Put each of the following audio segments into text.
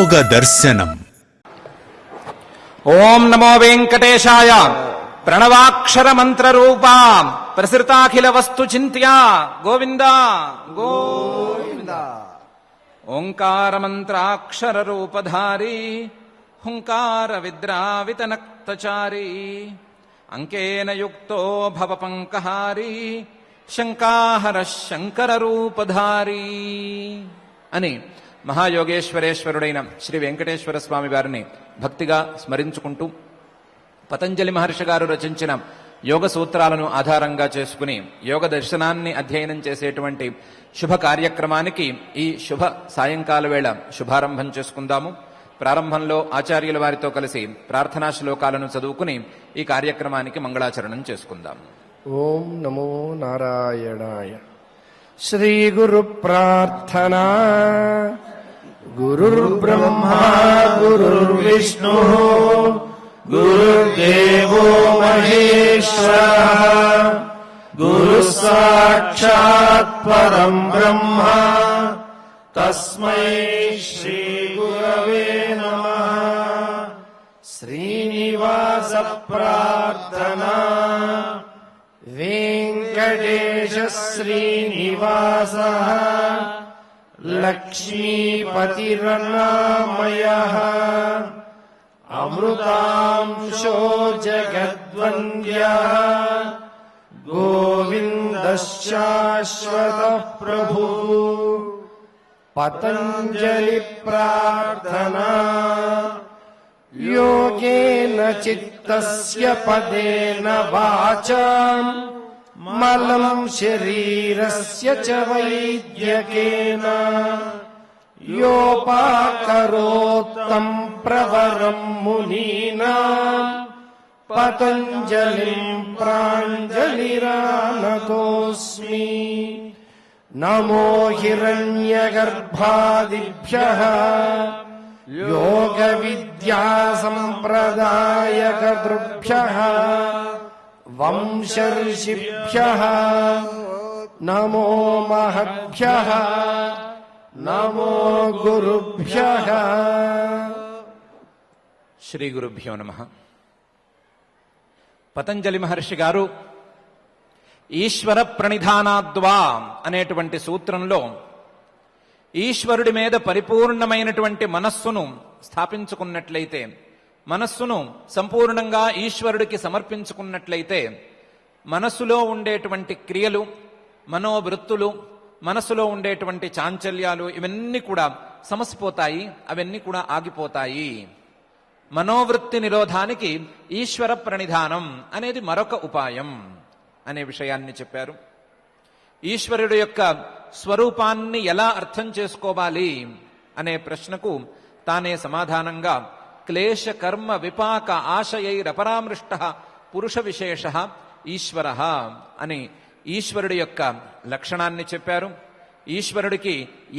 యోగ దర్శనం. ఓం నమో వెంకటేశాయ. ప్రణవాక్షర మంత్ర రూపా ప్రసృతాఖిల వస్తు చింత్యా గోవింద గోవింద. ఓంకార మంత్రాక్షర రూపధారి హుంకార విద్రావిత నక్తచారి అంకేన యుక్తో భవ పంకహారి శంకాహర శంకర రూపధారి అని మహాయోగేశ్వరేశ్వరుడైన శ్రీ వెంకటేశ్వర స్వామి వారిని భక్తిగా స్మరించుకుంటూ పతంజలి మహర్షి గారు రచించిన యోగ సూత్రాలను ఆధారంగా చేసుకుని యోగ దర్శనాన్ని అధ్యయనం చేసేటువంటి శుభ కార్యక్రమానికి ఈ శుభ సాయంకాల వేళ శుభారంభం చేసుకుందాము. ప్రారంభంలో ఆచార్యుల వారితో కలిసి ప్రార్థనా శ్లోకాలను చదువుకుని ఈ కార్యక్రమానికి మంగళాచరణం చేసుకుందాం. ఓం నమో నారాయణాయ. శ్రీ గురు ప్రార్థనా. గురుర్బ్రహ్మా గురుర్విష్ణు గురుర్దేవో మహేశ్వరః గురుః సాక్షాత్ పరం బ్రహ్మ తస్మై శ్రీ గురవే నమః. శ్రీనివాస ప్రార్థనా. వెంకటేశ శ్రీనివాసః లక్ష్మీపతిరన్నామయః అమృతాంశో జగద్వంద్యః గోవిందః శాశ్వతః ప్రభుః. పతంజలి ప్రార్థనా. యోగేన చిత్తస్య పదేన వాచాం మలం శరీరస్య చ వైద్యకేన యోపాకరోత్తం ప్రవరం మునీనాం పతంజలిం ప్రాంజలిరానతోస్మి. నమో హిరణ్యగర్భాదిభ్యః యోగ విద్యా సంప్రదాయకృభ్యః వంశర్షిభ్యః నమో మహభ్యః నమో గురుభ్యః. శ్రీ గురుభ్యో నమః. పతంజలి మహర్షి గారు ఈశ్వర ప్రణిధానాద్వా అనేటువంటి సూత్రంలో ఈశ్వరుడి మీద పరిపూర్ణమైనటువంటి మనస్సును స్థాపించుకున్నట్లయితే, మనస్సును సంపూర్ణంగా ఈశ్వరుడికి సమర్పించుకున్నట్లయితే మనస్సులో ఉండేటువంటి క్రియలు, మనోవృత్తులు, మనస్సులో ఉండేటువంటి చాంచల్యాలు ఇవన్నీ కూడా సమసిపోతాయి, అవన్నీ కూడా ఆగిపోతాయి. మనోవృత్తి నిరోధానికి ఈశ్వర ప్రణిధానం అనేది మరొక ఉపాయం అనే విషయాన్ని చెప్పారు. ఈశ్వరుడు యొక్క స్వరూపాన్ని ఎలా అర్థం చేసుకోవాలి అనే ప్రశ్నకు తానే సమాధానంగా క్లేశ కర్మ విపాక ఆశయైరపరామృష్ట పురుష విశేష ఈశ్వర అని ఈశ్వరుడి యొక్క లక్షణాన్ని చెప్పారు. ఈశ్వరుడికి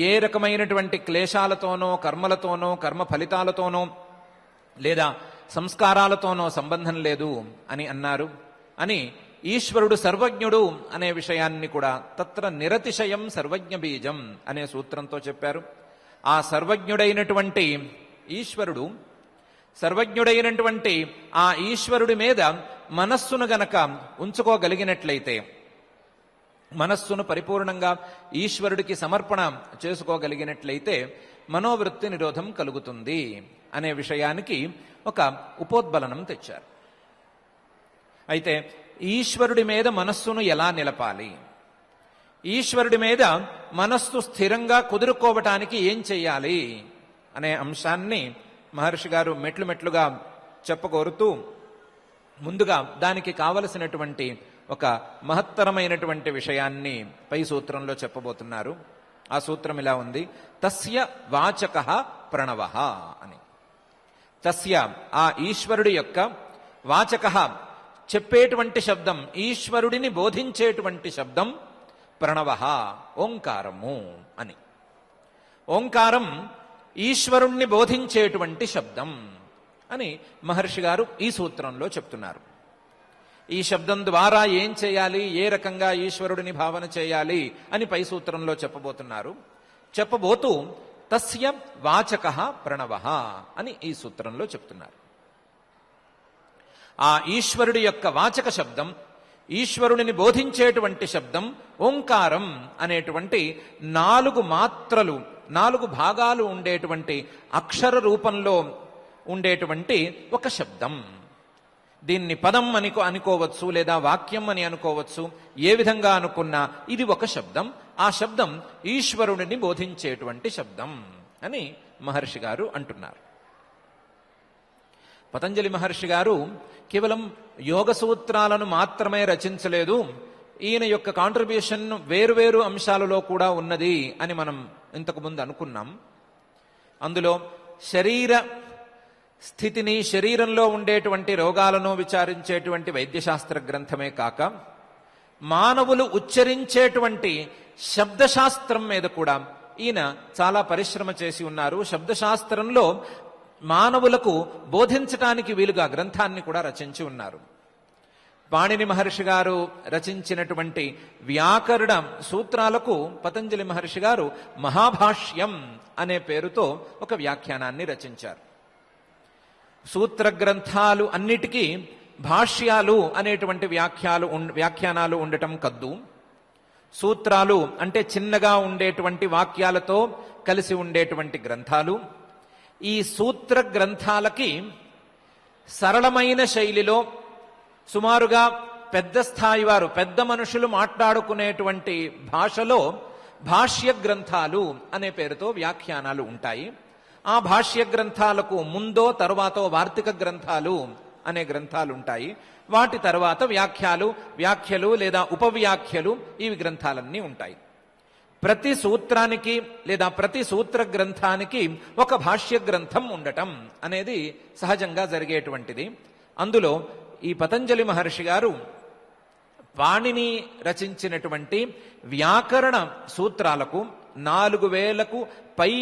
ఏ రకమైనటువంటి క్లేశాలతోనో కర్మలతోనో కర్మ ఫలితాలతోనో లేదా సంస్కారాలతోనో సంబంధం లేదు అని అన్నారు. అని ఈశ్వరుడు సర్వజ్ఞుడు అనే విషయాన్ని కూడా తత్ర నిరతిశయం సర్వజ్ఞ బీజం అనే సూత్రంతో చెప్పారు. ఆ సర్వజ్ఞుడైనటువంటి ఈశ్వరుడు, సర్వజ్ఞుడైనటువంటి ఆ ఈశ్వరుడి మీద మనస్సును గనక ఉంచుకోగలిగినట్లయితే, మనస్సును పరిపూర్ణంగా ఈశ్వరుడికి సమర్పణ చేసుకోగలిగినట్లయితే మనోవృత్తి నిరోధం కలుగుతుంది అనే విషయానికి ఒక ఉపోద్బలనం తెచ్చారు. అయితే ఈశ్వరుడి మీద మనస్సును ఎలా నిలపాలి, ఈశ్వరుడి మీద మనస్సు స్థిరంగా కుదురుకోవటానికి ఏం చెయ్యాలి అనే అంశాన్ని మహర్షి గారు మెట్లు మెట్లుగా చెప్పకోరుతూ ముందుగా దానికి కావలసినటువంటి ఒక మహత్తరమైనటువంటి విషయాన్ని పై సూత్రంలో చెప్పబోతున్నారు. ఆ సూత్రం ఇలా ఉంది: తస్య వాచకః ప్రణవః అని. తస్య ఆ ఈశ్వరుడి యొక్క వాచకః చెప్పేటువంటి శబ్దం, ఈశ్వరుడిని బోధించేటువంటి శబ్దం ప్రణవః ఓంకారము అని. ఓంకారం ఈశ్వరుణ్ణి బోధించేటువంటి శబ్దం అని మహర్షి గారు ఈ సూత్రంలో చెప్తున్నారు. ఈ శబ్దం ద్వారా ఏం చేయాలి, ఏ రకంగా ఈశ్వరుడిని భావన చేయాలి అని పై సూత్రంలో చెప్పబోతున్నారు. చెప్పబోతూ తస్య వాచకః ప్రణవః అని ఈ సూత్రంలో చెప్తున్నారు. ఆ ఈశ్వరుడి యొక్క వాచక శబ్దం, ఈశ్వరుడిని బోధించేటువంటి శబ్దం ఓంకారం అనేటువంటి 4 మాత్రలు, 4 భాగాలు ఉండేటువంటి అక్షర రూపంలో ఉండేటువంటి ఒక శబ్దం. దీన్ని పదం అనుకోవచ్చు, లేదా వాక్యం అని అనుకోవచ్చు. ఏ విధంగా అనుకున్నా ఇది ఒక శబ్దం. ఆ శబ్దం ఈశ్వరుడిని బోధించేటువంటి శబ్దం అని మహర్షి గారు అంటున్నారు. పతంజలి మహర్షి గారు కేవలం యోగ సూత్రాలను మాత్రమే రచించలేదు. ఈయన యొక్క కాంట్రిబ్యూషన్ వేరువేరు అంశాలలో కూడా ఉన్నది అని మనం ఇంతకుముందు అనుకున్నాం. అందులో శరీర స్థితిని, శరీరంలో ఉండేటువంటి రోగాలను విచారించేటువంటి వైద్యశాస్త్ర గ్రంథమే కాక మానవులు ఉచ్చరించేటువంటి శబ్దశాస్త్రం మీద కూడా ఈయన చాలా పరిశ్రమ చేసి ఉన్నారు. శబ్దశాస్త్రంలో మానవులకు బోధించటానికి వీలుగా గ్రంథాన్ని కూడా రచించి ఉన్నారు. పాణిని మహర్షి గారు రచించినటువంటి వ్యాకరణ సూత్రాలకు పతంజలి మహర్షి గారు మహాభాష్యం అనే పేరుతో ఒక వ్యాఖ్యానాన్ని రచించారు. సూత్ర గ్రంథాలు అన్నిటికీ భాష్యాలు అనేటువంటి వ్యాఖ్యానాలు ఉండటం కద్దు. సూత్రాలు అంటే చిన్నగా ఉండేటువంటి వాక్యాలతో కలిసి ఉండేటువంటి గ్రంథాలు. ఈ సూత్ర గ్రంథాలకి సరళమైన శైలిలో సుమారుగా పెద్ద స్థాయి వారు, పెద్ద మనుషులు మాట్లాడుకునేటువంటి భాషలో భాష్య గ్రంథాలు అనే పేరుతో వ్యాఖ్యానాలు ఉంటాయి. ఆ భాష్య గ్రంథాలకు ముందో తరువాతో వార్తిక గ్రంథాలు అనే గ్రంథాలు ఉంటాయి. వాటి తర్వాత వ్యాఖ్యలు లేదా ఉపవ్యాఖ్యలు, ఇవి గ్రంథాలన్నీ ఉంటాయి. ప్రతి సూత్రానికి లేదా ప్రతి సూత్ర గ్రంథానికి ఒక భాష్య గ్రంథం ఉండటం అనేది సహజంగా జరిగేటువంటిది. అందులో ఈ పతంజలి మహర్షి గారు పాణిని రచించినటువంటి వ్యాకరణ సూత్రాలకు 4000కు పై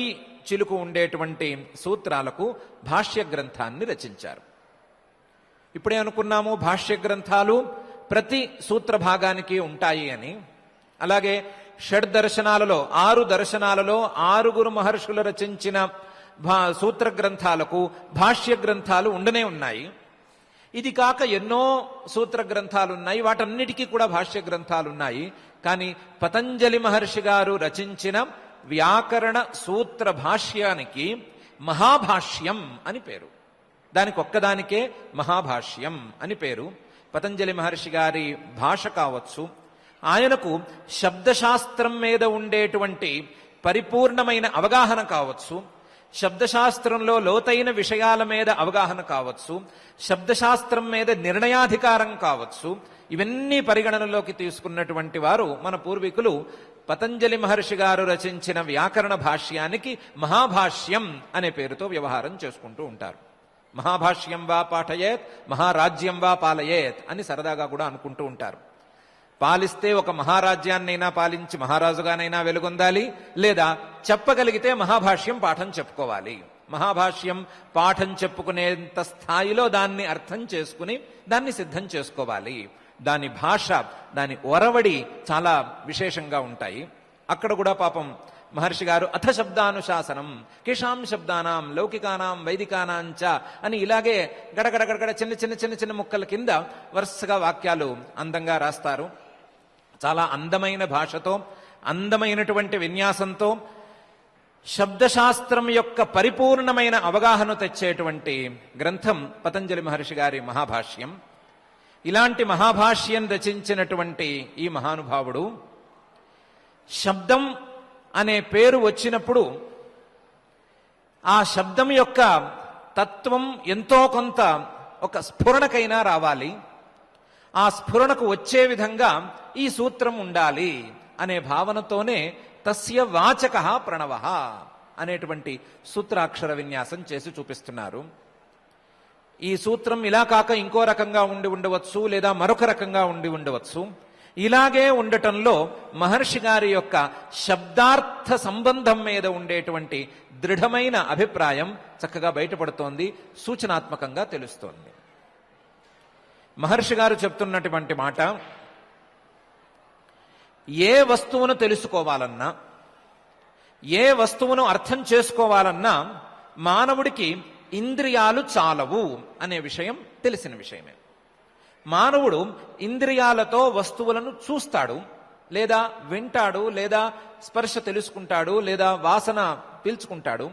చిలుకు ఉండేటువంటి సూత్రాలకు భాష్య గ్రంథాన్ని రచించారు. ఇప్పుడే అనుకున్నాము భాష్య గ్రంథాలు ప్రతి సూత్ర భాగానికి ఉంటాయి అని. అలాగే షడ్దర్శనాలలో 6 దర్శనాలలో 6 మహర్షులు రచించిన సూత్ర గ్రంథాలకు భాష్య గ్రంథాలు ఉండనే ఉన్నాయి. ఇది కాక ఎన్నో సూత్ర గ్రంథాలు ఉన్నాయి, వాటన్నిటికీ కూడా భాష్య గ్రంథాలు ఉన్నాయి. కానీ పతంజలి మహర్షి గారు రచించిన వ్యాకరణ సూత్ర భాష్యానికి మహాభాష్యం అని పేరు. దానికి ఒక్కదానికే మహాభాష్యం అని పేరు. పతంజలి మహర్షి గారి భాష కావచ్చు, ఆయనకు శబ్దశాస్త్రం మీద ఉండేటువంటి పరిపూర్ణమైన అవగాహన కావచ్చు, శబ్దశాస్త్రంలో లోతైన విషయాల మీద అవగాహన కావచ్చు, శబ్దశాస్త్రం మీద నిర్ణయాధికారం కావచ్చు, ఇవన్నీ పరిగణనలోకి తీసుకున్నటువంటి వారు మన పూర్వీకులు. పతంజలి మహర్షి గారు రచించిన వ్యాకరణ భాష్యానికి మహాభాష్యం అనే పేరుతో వ్యవహారం చేసుకుంటూ ఉంటారు. మహాభాష్యం వా పాఠయేత్, మహారాజ్యం వా పాలయేత్ అని సరదాగా కూడా అనుకుంటూ ఉంటారు. పాలిస్తే ఒక మహారాజ్యాన్నైనా పాలించి మహారాజుగానైనా వెలుగొందాలి, లేదా చెప్పగలిగితే మహాభాష్యం పాఠం చెప్పుకోవాలి. మహాభాష్యం పాఠం చెప్పుకునేంత స్థాయిలో దాన్ని అర్థం చేసుకుని దాన్ని సిద్ధం చేసుకోవాలి. దాని భాష, దాని ఒరవడి చాలా విశేషంగా ఉంటాయి. అక్కడ కూడా పాపం మహర్షి గారు అథ శబ్దానుశాసనం కేషాం శబ్దానాం లౌకికానాం వైదికానాంచ అని ఇలాగే గడగడగడగడ చిన్న చిన్న చిన్న చిన్న ముక్కల కింద వరుసగా వాక్యాలు అందంగా రాస్తారు. చాలా అందమైన భాషతో, అందమైనటువంటి విన్యాసంతో శబ్దశాస్త్రం యొక్క పరిపూర్ణమైన అవగాహన తెచ్చేటువంటి గ్రంథం పతంజలి మహర్షి గారి మహాభాష్యం. ఇలాంటి మహాభాష్యం రచించినటువంటి ఈ మహానుభావుడు శబ్దం అనే పేరు వచ్చినప్పుడు ఆ శబ్దం యొక్క తత్వం ఎంతో కొంత ఒక స్ఫురణకైనా రావాలి. ఆ స్ఫురణకు వచ్చే విధంగా ఈ సూత్రం ఉండాలి అనే భావనతోనే తస్య వాచకః ప్రణవః అనేటువంటి సూత్రాక్షర విన్యాసం చేసి చూపిస్తున్నారు. ఈ సూత్రం ఇలా కాక ఇంకో రకంగా ఉండి ఉండవచ్చు, లేదా మరొక రకంగా ఉండి ఉండవచ్చు. ఇలాగే ఉండటంలో మహర్షి గారి యొక్క శబ్దార్థ సంబంధం మీద ఉండేటువంటి దృఢమైన అభిప్రాయం చక్కగా బయటపడుతోంది, సూచనాత్మకంగా తెలుస్తోంది. మహర్షి గారు చెప్తున్నటువంటి మాట, ఏ వస్తువును తెలుసుకోవాలన్నా, ఏ వస్తువును అర్థం చేసుకోవాలన్నా మానవుడికి ఇంద్రియాలు చాలవు అనే విషయం తెలిసిన విషయమే. మానవుడు ఇంద్రియాలతో వస్తువులను చూస్తాడు, లేదా వింటాడు, లేదా స్పర్శ తెలుసుకుంటాడు, లేదా వాసన పీల్చుకుంటాడు.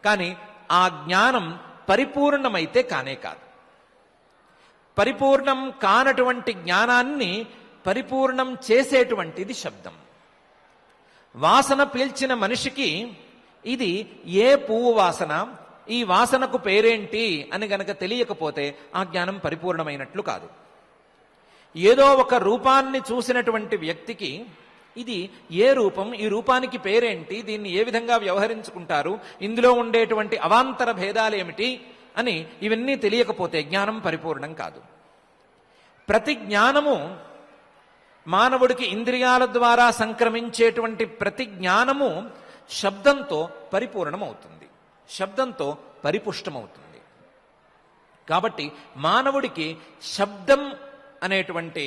కానీ ఆ జ్ఞానం పరిపూర్ణమైతే కానే కాదు. పరిపూర్ణం కానటువంటి జ్ఞానాన్ని పరిపూర్ణం చేసేటువంటిది శబ్దం. వాసన పీల్చిన మనిషికి ఇది ఏ పువ్వు వాసన, ఈ వాసనకు పేరేంటి అని గనక తెలియకపోతే ఆ జ్ఞానం పరిపూర్ణమైనట్లు కాదు. ఏదో ఒక రూపాన్ని చూసినటువంటి వ్యక్తికి ఇది ఏ రూపం, ఈ రూపానికి పేరేంటి, దీన్ని ఏ విధంగా వ్యవహరించుకుంటారు, ఇందులో ఉండేటువంటి అవాంతర భేదాలు ఏమిటి అని ఇవన్నీ తెలియకపోతే జ్ఞానం పరిపూర్ణం కాదు. ప్రతి జ్ఞానము మానవుడికి ఇంద్రియాల ద్వారా సంక్రమించేటువంటి ప్రతి జ్ఞానము శబ్దంతో పరిపూర్ణమవుతుంది, శబ్దంతో పరిపుష్టమవుతుంది. కాబట్టి మానవుడికి శబ్దం అనేటువంటి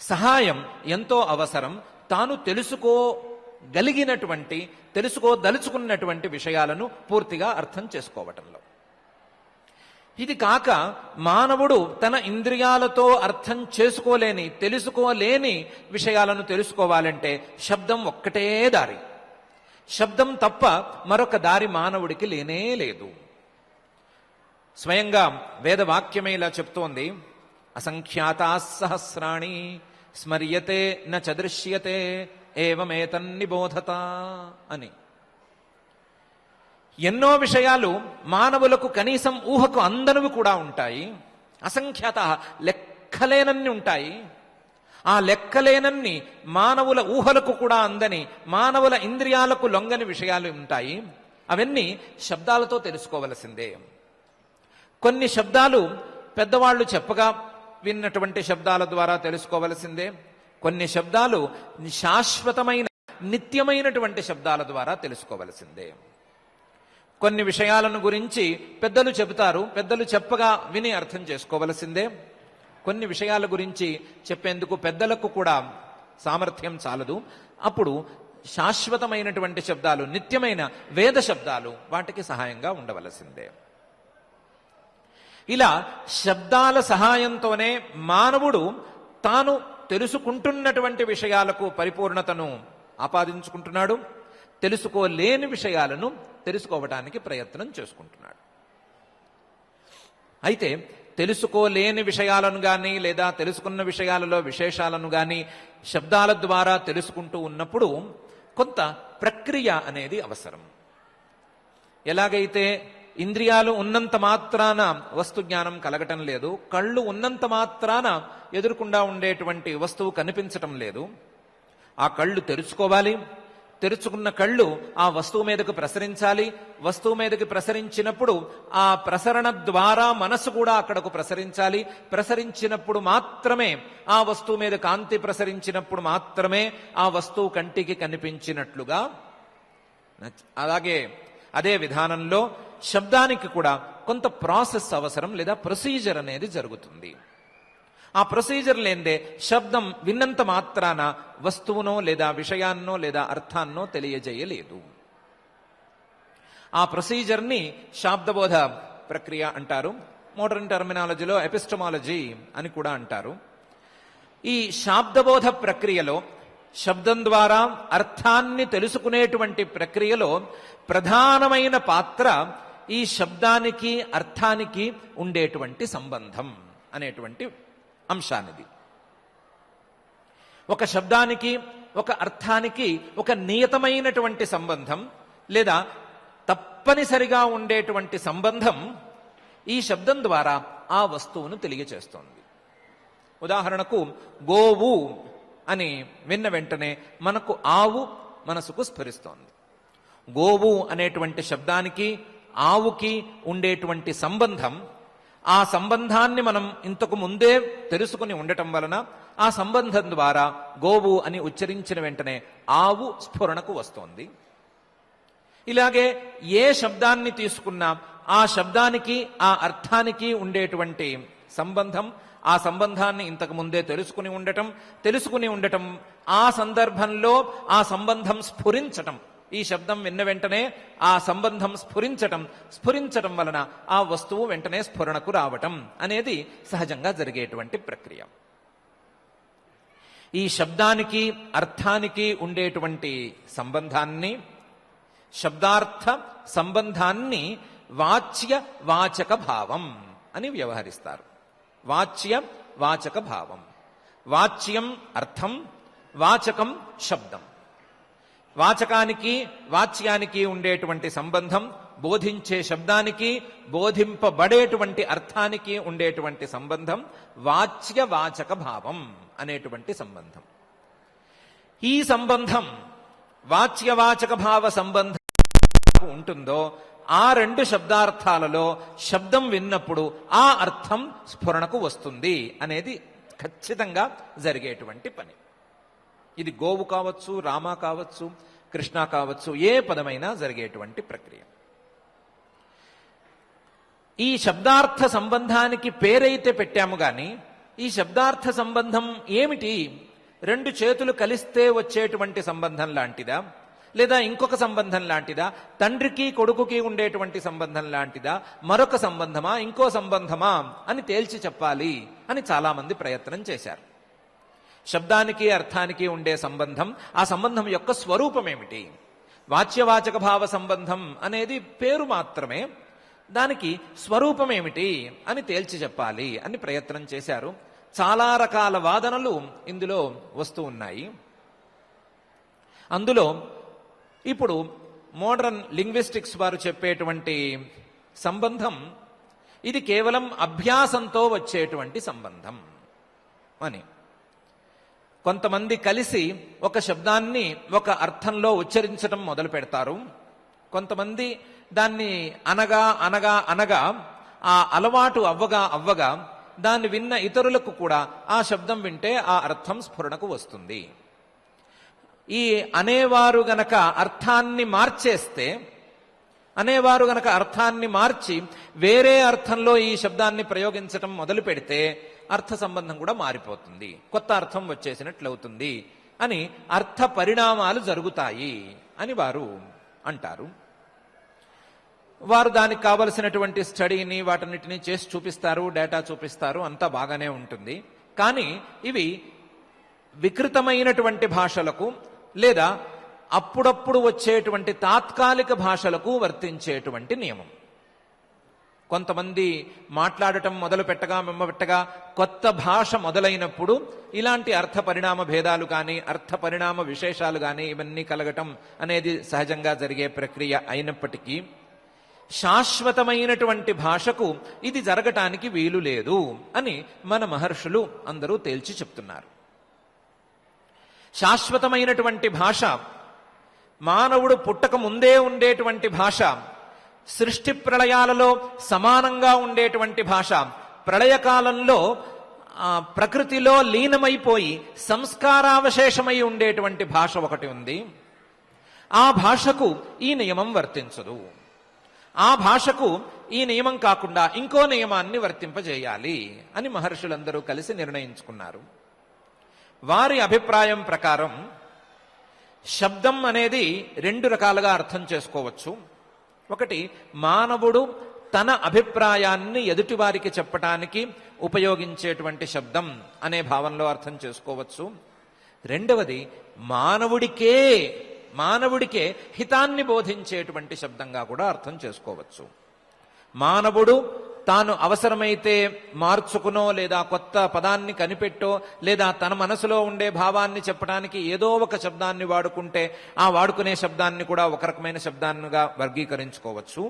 సహాయం ఎంతో అవసరం. తాను తెలుసుకోదలుచుకున్నటువంటి విషయాలను పూర్తిగా అర్థం చేసుకోవటంలో. ఇది కాక మానవుడు తన ఇంద్రియాలతో అర్థం తెలుసుకోలేని విషయాలను తెలుసుకోవాలంటే శబ్దం ఒక్కటే దారి. శబ్దం తప్ప మరొక దారి మానవుడికి లేనే లేదు. స్వయంగా వేదవాక్యమే ఇలా చెప్తోంది, అసంఖ్యాతా సహస్రాణి స్మర్యతే న చ దృశ్యతే ఏవమేతన్నిబోధత అని. ఎన్నో విషయాలు మానవులకు కనీసం ఊహకు అందనివి కూడా ఉంటాయి. అసంఖ్యాత లెక్కలేనన్ని ఉంటాయి. ఆ లెక్కలేనన్ని మానవుల ఊహలకు కూడా అందని, మానవుల ఇంద్రియాలకు లొంగని విషయాలు ఉంటాయి. అవన్నీ శబ్దాలతో తెలుసుకోవలసిందే. కొన్ని శబ్దాలు పెద్దవాళ్ళు చెప్పగా విన్నటువంటి శబ్దాల ద్వారా తెలుసుకోవలసిందే. కొన్ని శబ్దాలు శాశ్వతమైన నిత్యమైనటువంటి శబ్దాల ద్వారా తెలుసుకోవలసిందే. కొన్ని విషయాలను గురించి పెద్దలు చెబుతారు, పెద్దలు చెప్పగా విని అర్థం చేసుకోవలసిందే. కొన్ని విషయాల గురించి చెప్పేందుకు పెద్దలకు కూడా సామర్థ్యం చాలదు. అప్పుడు శాశ్వతమైనటువంటి శబ్దాలు, నిత్యమైన వేద శబ్దాలు వాటికి సహాయంగా ఉండవలసిందే. ఇలా శబ్దాల సహాయంతోనే మానవుడు తాను తెలుసుకుంటున్నటువంటి విషయాలకు పరిపూర్ణతను ఆపాదించుకుంటున్నాడు. తెలుసుకోలేని విషయాలను తెలుసుకోవటానికి ప్రయత్నం చేసుకుంటున్నాడు. అయితే తెలుసుకోలేని విషయాలను కానీ, లేదా తెలుసుకున్న విషయాలలో విశేషాలను కానీ శబ్దాల ద్వారా తెలుసుకుంటూ ఉన్నప్పుడు కొంత ప్రక్రియ అనేది అవసరం. ఎలాగైతే ఇంద్రియాలు ఉన్నంత మాత్రాన వస్తు జ్ఞానం కలగటం లేదు, కళ్ళు ఉన్నంత మాత్రాన ఎదురుకుండా ఉండేటువంటి వస్తువు కనిపించటం లేదు. ఆ కళ్ళు తెరుచుకోవాలి. తెరుచుకున్న కళ్ళు ఆ వస్తువు మీదకు ప్రసరించాలి. వస్తువు మీదకి ప్రసరించినప్పుడు ఆ ప్రసరణ ద్వారా మనసు కూడా అక్కడకు ప్రసరించాలి. ప్రసరించినప్పుడు మాత్రమే ఆ వస్తువు మీద కాంతి ప్రసరించినప్పుడు మాత్రమే ఆ వస్తువు కంటికి కనిపించినట్లుగా. అలాగే అదే విధానంలో శబ్దానికి కూడా కొంత ప్రాసెస్ అవసరం, లేదా ప్రొసీజర్ అనేది జరుగుతుంది. ఆ ప్రొసీజర్ లేనిదే శబ్దం విన్నంత మాత్రాన వస్తువునో లేదా విషయాన్నో లేదా అర్థాన్నో తెలియజేయలేదు. ఆ ప్రొసీజర్ని శాబ్దబోధ ప్రక్రియ అంటారు. మోడర్న్ టర్మినాలజీలో ఎపిస్టమాలజీ అని కూడా అంటారు. ఈ శాబ్దబోధ ప్రక్రియలో, శబ్దం ద్వారా అర్థాన్ని తెలుసుకునేటువంటి ప్రక్రియలో ప్రధానమైన పాత్ర ఈ శబ్దానికి అర్థానికి ఉండేటువంటి సంబంధం అనేటువంటి అంశానిది. ఒక శబ్దానికి ఒక అర్థానికి ఒక నియతమైనటువంటి సంబంధం, లేదా తప్పనిసరిగా ఉండేటువంటి సంబంధం ఈ శబ్దం ద్వారా ఆ వస్తువును తెలియచేస్తోంది. ఉదాహరణకు గోవు అని విన్న వెంటనే మనకు ఆవు మనసుకు స్ఫురిస్తోంది. గోవు అనేటువంటి శబ్దానికి ఆవుకి ఉండేటువంటి సంబంధం, ఆ సంబంధాన్ని మనం ఇంతకు ముందే తెలుసుకుని ఉండటం వలన ఆ సంబంధం ద్వారా గోవు అని ఉచ్చరించిన వెంటనే ఆవు స్ఫురణకు వస్తోంది. ఇలాగే ఏ శబ్దాన్ని తీసుకున్నా ఆ శబ్దానికి ఆ అర్థానికి ఉండేటువంటి సంబంధం, ఆ సంబంధాన్ని ఇంతకు ముందే తెలుసుకుని ఉండటం, ఆ సందర్భంలో ఆ సంబంధం స్ఫురించటం, ఈ శబ్దం విన్న వెంటనే ఆ సంబంధం స్ఫురించటం వలన ఆ వస్తువు వెంటనే స్ఫురణకు రావటం అనేది సహజంగా జరిగేటువంటి ప్రక్రియ. ఈ శబ్దానికి అర్థానికి ఉండేటువంటి సంబంధాన్ని, శబ్దార్థ సంబంధాన్ని వాచ్య వాచక భావం అని వ్యవహరిస్తారు. వాచ్య వాచక భావం. వాచ్యం అర్థం, వాచకం శబ్దం. వాచకానికి వాచ్యానికి ఉండేటువంటి సంబంధం, బోధించే శబ్దానికి బోధింపబడేటువంటి అర్థానికి ఉండేటువంటి సంబంధం వాచ్య వాచక భావం అనేటువంటి సంబంధం. ఈ సంబంధం వాచ్యవాచక భావ సంబంధం ఉంటుందో ఆ రెండు శబ్దార్థాలలో శబ్దం విన్నప్పుడు ఆ అర్థం స్ఫురణకు వస్తుంది అనేది ఖచ్చితంగా జరిగేటువంటి పని. ఇది గోవు కావచ్చు, రామ కావచ్చు, కృష్ణ కావచ్చు, ఏ పదమైనా జరిగేటువంటి ప్రక్రియ. ఈ శబ్దార్థ సంబంధానికి పేరైతే పెట్టాము గాని ఈ శబ్దార్థ సంబంధం ఏమిటి? రెండు చేతులు కలిస్తే వచ్చేటువంటి సంబంధం లాంటిదా, లేదా ఇంకొక సంబంధం లాంటిదా, తండ్రికి కొడుకుకి ఉండేటువంటి సంబంధం లాంటిదా, మరొక సంబంధమా, ఇంకో సంబంధమా అని తేల్చి చెప్పాలి అని చాలామంది ప్రయత్నం చేశారు. శబ్దానికి అర్థానికి ఉండే సంబంధం, ఆ సంబంధం యొక్క స్వరూపం ఏమిటి? వాచ్యవాచక భావ సంబంధం అనేది పేరు మాత్రమే, దానికి స్వరూపం ఏమిటి అని తేల్చి చెప్పాలి అని ప్రయత్నం చేశారు. చాలా రకాల వాదనలు ఇందులో వస్తూ ఉన్నాయి. అందులో ఇప్పుడు మోడర్న్ లింగ్విస్టిక్స్ వారు చెప్పేటువంటి సంబంధం ఇది కేవలం అభ్యాసంతో వచ్చేటువంటి సంబంధం అని. కొంతమంది కలిసి ఒక శబ్దాన్ని ఒక అర్థంలో ఉచ్చరించడం మొదలు పెడతారు. కొంతమంది దాన్ని అనగా అనగా అనగా ఆ అలవాటు అవ్వగా దాన్ని విన్న ఇతరులకు కూడా ఆ శబ్దం వింటే ఆ అర్థం స్ఫురణకు వస్తుంది. ఈ అనేవారు గనక అర్థాన్ని మార్చేస్తే, అనేవారు గనక అర్థాన్ని మార్చి వేరే అర్థంలో ఈ శబ్దాన్ని ప్రయోగించటం మొదలు పెడితే అర్థ సంబంధం కూడా మారిపోతుంది, కొత్త అర్థం వచ్చేసినట్లవుతుంది అని అర్థ పరిణామాలు జరుగుతాయి అని వారు అంటారు. వారు దానికి కావలసినటువంటి స్టడీని వాటన్నిటిని చేసి చూపిస్తారు, డేటా చూపిస్తారు, అంతా బాగానే ఉంటుంది. కానీ ఇవి వికృతమైనటువంటి భాషలకు లేదా అప్పుడప్పుడు వచ్చేటువంటి తాత్కాలిక భాషలకు వర్తించేటువంటి నియమం. కొంతమంది మాట్లాడటం మొదలు పెట్టగా కొత్త భాష మొదలైనప్పుడు ఇలాంటి అర్థ పరిణామ భేదాలు కానీ అర్థ పరిణామ విశేషాలు కానీ ఇవన్నీ కలగటం అనేది సహజంగా జరిగే ప్రక్రియ అయినప్పటికీ శాశ్వతమైనటువంటి భాషకు ఇది జరగటానికి వీలు లేదు అని మన మహర్షులు అందరూ తేల్చి చెప్తున్నారు. శాశ్వతమైనటువంటి భాష, మానవుడు పుట్టక ముందే ఉండేటువంటి భాష, సృష్టి ప్రళయాలలో సమానంగా ఉండేటువంటి భాష, ప్రళయకాలంలో ప్రకృతిలో లీనమైపోయి సంస్కారావశేషమై ఉండేటువంటి భాష ఒకటి ఉంది. ఆ భాషకు ఈ నియమం వర్తించదు. ఆ భాషకు ఈ నియమం కాకుండా ఇంకో నియమాన్ని వర్తింపజేయాలి అని మహర్షులందరూ కలిసి నిర్ణయించుకున్నారు. వారి అభిప్రాయం ప్రకారం శబ్దం అనేది రెండు రకాలుగా అర్థం చేసుకోవచ్చు. ఒకటి, మానవుడు తన అభిప్రాయాన్ని ఎదుటివారికి చెప్పటానికి ఉపయోగించేటువంటి శబ్దం అనే భావంలో అర్థం చేసుకోవచ్చు. రెండవది, మానవుడికే హితాన్ని బోధించేటువంటి శబ్దంగా కూడా అర్థం చేసుకోవచ్చు. మానవుడు తాను అవసరమైతే మార్చుకునో లేదా కొత్త పదాన్ని కనిపెట్టో లేదా తన మనసులో ఉండే భావాన్ని చెప్పడానికి ఏదో ఒక శబ్దాన్ని వాడుకుంటే ఆ వాడుకునే శబ్దాన్ని కూడా ఒక రకమైన శబ్దాన్నిగా వర్గీకరించుకోవచ్చు.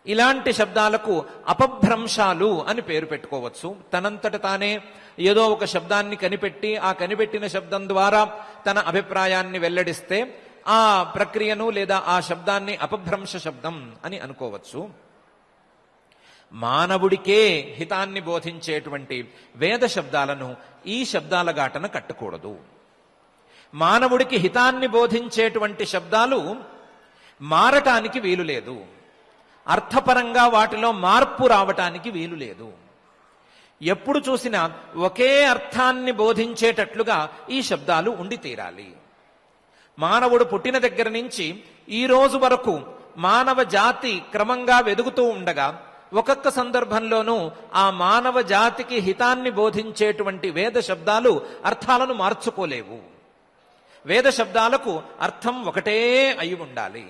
ఇలాంటి శబ్దాలకు అపభ్రంశాలు అని పేరు పెట్టుకోవచ్చు. తనంతట తానే ఏదో ఒక శబ్దాన్ని కనిపెట్టి ఆ కనిపెట్టిన శబ్దం ద్వారా తన అభిప్రాయాన్ని వెల్లడిస్తే ఆ ప్రక్రియను లేదా ఆ శబ్దాన్ని అపభ్రంశ శబ్దం అని అనుకోవచ్చు. మానవుడికే హితాన్ని బోధించేటువంటి వేద శబ్దాలను ఈ శబ్దాల ఘాటన కట్టకూడదు. మానవుడికి హితాన్ని బోధించేటువంటి శబ్దాలు మారటానికి వీలు లేదు. అర్థపరంగా వాటిలో మార్పు రావటానికి వీలు లేదు. ఎప్పుడు చూసినా ఒకే అర్థాన్ని బోధించేటట్లుగా ఈ శబ్దాలు ఉండి తీరాలి. మానవుడు పుట్టిన దగ్గర నుంచి ఈ రోజు వరకు మానవ జాతి క్రమంగా వెదుగుతూ ఉండగా ఒక్కొక్క సందర్భంలోనూ ఆ మానవ జాతికి హితాన్ని బోధించేటువంటి వేద శబ్దాలు అర్థాలను మార్చుకోలేవు. వేద శబ్దాలకు అర్థం ఒకటే అయి ఉండాలి.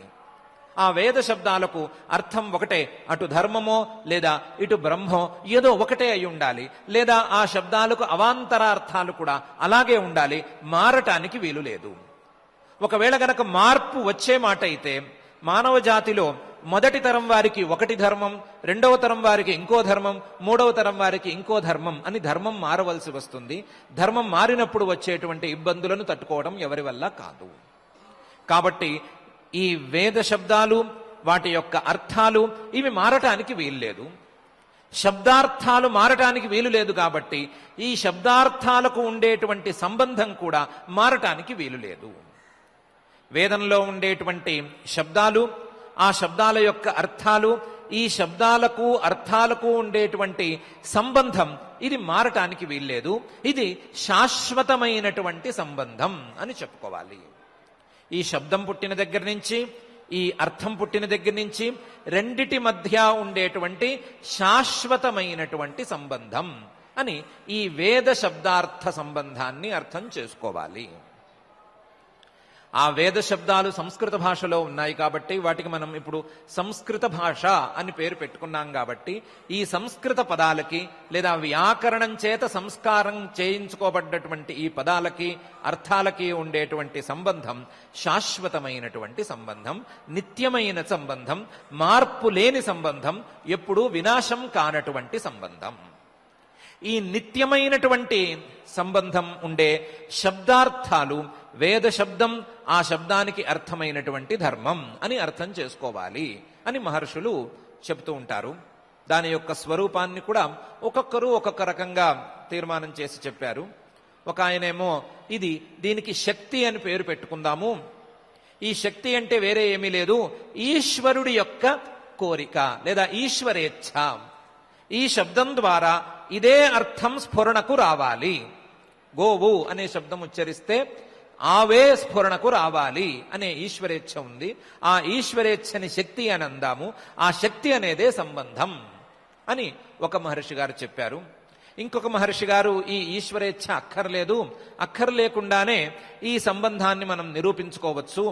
ఆ వేద శబ్దాలకు అర్థం ఒకటే, అటు ధర్మమో లేదా ఇటు బ్రహ్మో ఏదో ఒకటే అయి ఉండాలి. లేదా ఆ శబ్దాలకు అవాంతరార్థాలు కూడా అలాగే ఉండాలి, మారటానికి వీలు లేదు. ఒకవేళ గనక మార్పు వచ్చే మాట అయితే మానవ జాతిలో మొదటి తరం వారికి ఒకటి ధర్మం, రెండవ తరం వారికి ఇంకో ధర్మం, మూడవ తరం వారికి ఇంకో ధర్మం అని ధర్మం మారవలసి వస్తుంది. ధర్మం మారినప్పుడు వచ్చేటువంటి ఇబ్బందులను తట్టుకోవడం ఎవరి వల్ల కాదు. కాబట్టి ఈ వేద శబ్దాలు, వాటి యొక్క అర్థాలు ఇవి మారటానికి వీల్లేదు. శబ్దార్థాలు మారటానికి వీలు లేదు. కాబట్టి ఈ శబ్దార్థాలకు ఉండేటువంటి సంబంధం కూడా మారటానికి వీలు లేదు. వేదంలో ఉండేటువంటి శబ్దాలు, ఆ శబ్దాల యొక్క అర్థాలు, ఈ శబ్దాలకు అర్థాలకు ఉండేటువంటి సంబంధం ఇది మారటానికి వీల్లేదు. ఇది శాశ్వతమైనటువంటి సంబంధం అని చెప్పుకోవాలి. ఈ శబ్దం పుట్టిన దగ్గర నుంచి, ఈ అర్థం పుట్టిన దగ్గర నుంచి రెండిటి మధ్య ఉండేటువంటి శాశ్వతమైనటువంటి సంబంధం అని ఈ వేద శబ్దార్థ సంబంధాన్ని అర్థం చేసుకోవాలి. ఆ వేద శబ్దాలు సంస్కృత భాషలో ఉన్నాయి కాబట్టి వాటికి మనం ఇప్పుడు సంస్కృత భాష అని పేరు పెట్టుకున్నాం. కాబట్టి ఈ సంస్కృత పదాలకి లేదా వ్యాకరణం చేత సంస్కారం చేయించుకోబడ్డటువంటి ఈ పదాలకి అర్థాలకి ఉండేటువంటి సంబంధం శాశ్వతమైనటువంటి సంబంధం, నిత్యమైన సంబంధం, మార్పు లేని సంబంధం, ఎప్పుడూ వినాశం కానటువంటి సంబంధం. ఈ నిత్యమైనటువంటి సంబంధం ఉండే శబ్దార్థాలు వేద శబ్దం, ఆ శబ్దానికి అర్థమైనటువంటి ధర్మం అని అర్థం చేసుకోవాలి అని మహర్షులు చెబుతూ ఉంటారు. దాని యొక్క స్వరూపాన్ని కూడా ఒక్కొక్కరు ఒక్కొక్క రకంగా తీర్మానం చేసి చెప్పారు. ఒక ఆయనేమో దీనికి శక్తి అని పేరు పెట్టుకుందాము. ఈ శక్తి అంటే వేరే ఏమీ లేదు, ఈశ్వరుడి యొక్క కోరిక లేదా ఈశ్వరేచ్ఛ. ఈ శబ్దం ద్వారా ఇదే అర్థం స్ఫురణకు రావాలి. గోవు అనే శబ్దం ఉచ్చరిస్తే ఆవే స్ఫురణకు రావాలి అనే ఈశ్వరేచ్ఛ ఉంది. ఆ ఈశ్వరేచ్ఛని శక్తి అని అందాము. ఆ శక్తి అనేదే సంబంధం అని ఒక మహర్షి గారు చెప్పారు. ఇంకొక మహర్షి గారు ఈ ఈశ్వరేచ్ఛ అక్కర్లేకుండానే ఈ సంబంధాన్ని మనం నిరూపించుకోవచ్చు,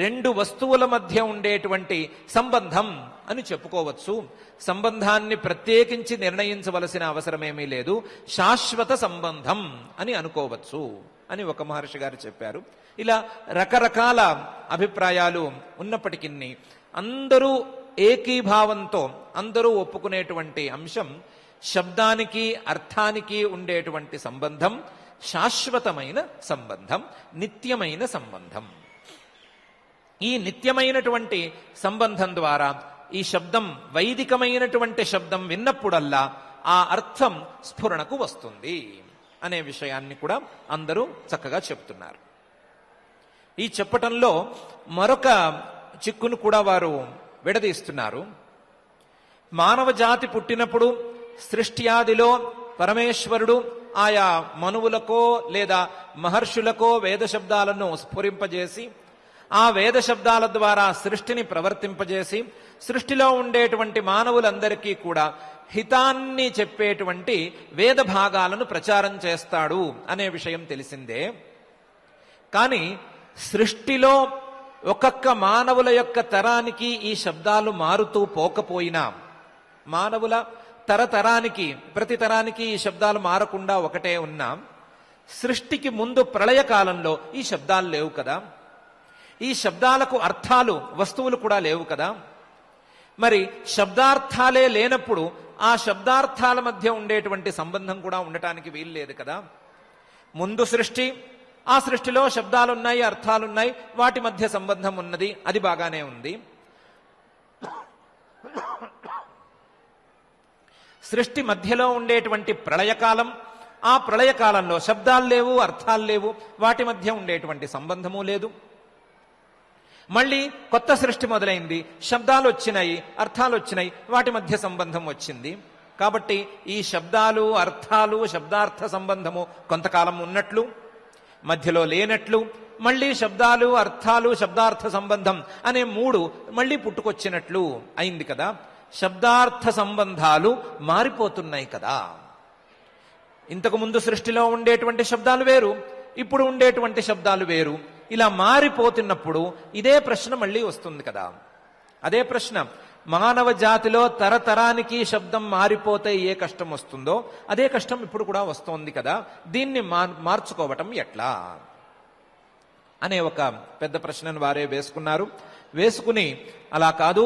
రెండు వస్తువుల మధ్య ఉండేటువంటి సంబంధం అని చెప్పుకోవచ్చు. సంబంధాన్ని ప్రత్యేకించి నిర్ణయించవలసిన అవసరమేమీ లేదు, శాశ్వత సంబంధం అని అనుకోవచ్చు అని ఒక మహర్షి గారు చెప్పారు. ఇలా రకరకాల అభిప్రాయాలు ఉన్నప్పటికీ అందరూ ఏకీభావంతో అందరూ ఒప్పుకునేటువంటి అంశం శబ్దానికి అర్థానికి ఉండేటువంటి సంబంధం శాశ్వతమైన సంబంధం, నిత్యమైన సంబంధం. ఈ నిత్యమైనటువంటి సంబంధం ద్వారా ఈ శబ్దం వైదికమైనటువంటి శబ్దం విన్నప్పుడల్లా ఆ అర్థం స్ఫురణకు వస్తుంది అనే విషయాన్ని కూడా అందరూ చక్కగా చెప్తున్నారు. ఈ చెప్పటంలో మరొక చిక్కును కూడా వారు విడదీస్తున్నారు. మానవ జాతి పుట్టినప్పుడు సృష్ట్యాదిలో పరమేశ్వరుడు ఆయా మనువులకో లేదా మహర్షులకో వేద శబ్దాలను స్ఫురింపజేసి ఆ వేద శబ్దాల ద్వారా సృష్టిని ప్రవర్తింపజేసి సృష్టిలో ఉండేటువంటి మానవులందరికీ కూడా హితాన్ని చెప్పేటువంటి వేద భాగాలను ప్రచారం చేస్తాడు అనే విషయం తెలిసిందే. కానీ సృష్టిలో ఒక్కొక్క మానవుల యొక్క తరానికి ఈ శబ్దాలు మారుతూ పోకపోయినా, మానవుల తరతరానికి ప్రతి తరానికి ఈ శబ్దాలు మారకుండా ఒకటే ఉన్నా, సృష్టికి ముందు ప్రళయకాలంలో ఈ శబ్దాలు లేవు కదా, ఈ శబ్దాలకు అర్థాలు వస్తువులు కూడా లేవు కదా. మరి శబ్దార్థాలే లేనప్పుడు ఆ శబ్దార్థాల మధ్య ఉండేటువంటి సంబంధం కూడా ఉండటానికి వీలు లేదు కదా. ముందు సృష్టి, ఆ సృష్టిలో శబ్దాలున్నాయి, అర్థాలున్నాయి, వాటి మధ్య సంబంధం ఉన్నది, అది బాగానే ఉంది. సృష్టి మధ్యలో ఉండేటువంటి ప్రళయకాలం, ఆ ప్రళయకాలంలో శబ్దాలు లేవు, అర్థాలు లేవు, వాటి మధ్య ఉండేటువంటి సంబంధము లేదు. మళ్ళీ కొత్త సృష్టి మొదలైంది, శబ్దాలు వచ్చినాయి, అర్థాలు వచ్చినాయి, వాటి మధ్య సంబంధం వచ్చింది. కాబట్టి ఈ శబ్దాలు అర్థాలు శబ్దార్థ సంబంధము కొంతకాలం ఉన్నట్లు, మధ్యలో లేనట్లు, మళ్ళీ శబ్దాలు, అర్థాలు, శబ్దార్థ సంబంధం అనే మూడు మళ్ళీ పుట్టుకొచ్చినట్లు అయింది కదా. శబ్దార్థ సంబంధాలు మారిపోతున్నాయి కదా. ఇంతకు ముందు సృష్టిలో ఉండేటువంటి శబ్దాలు వేరు, ఇప్పుడు ఉండేటువంటి శబ్దాలు వేరు. ఇలా మారిపోతున్నప్పుడు ఇదే ప్రశ్న మళ్ళీ వస్తుంది కదా. అదే ప్రశ్న, మానవ జాతిలో తరతరానికి శబ్దం మారిపోతే ఏ కష్టం వస్తుందో అదే కష్టం ఇప్పుడు కూడా వస్తోంది కదా. దీన్ని మార్చుకోవటం ఎట్లా అనే ఒక పెద్ద ప్రశ్నను వారే వేసుకున్నారు. వేసుకుని అలా కాదు,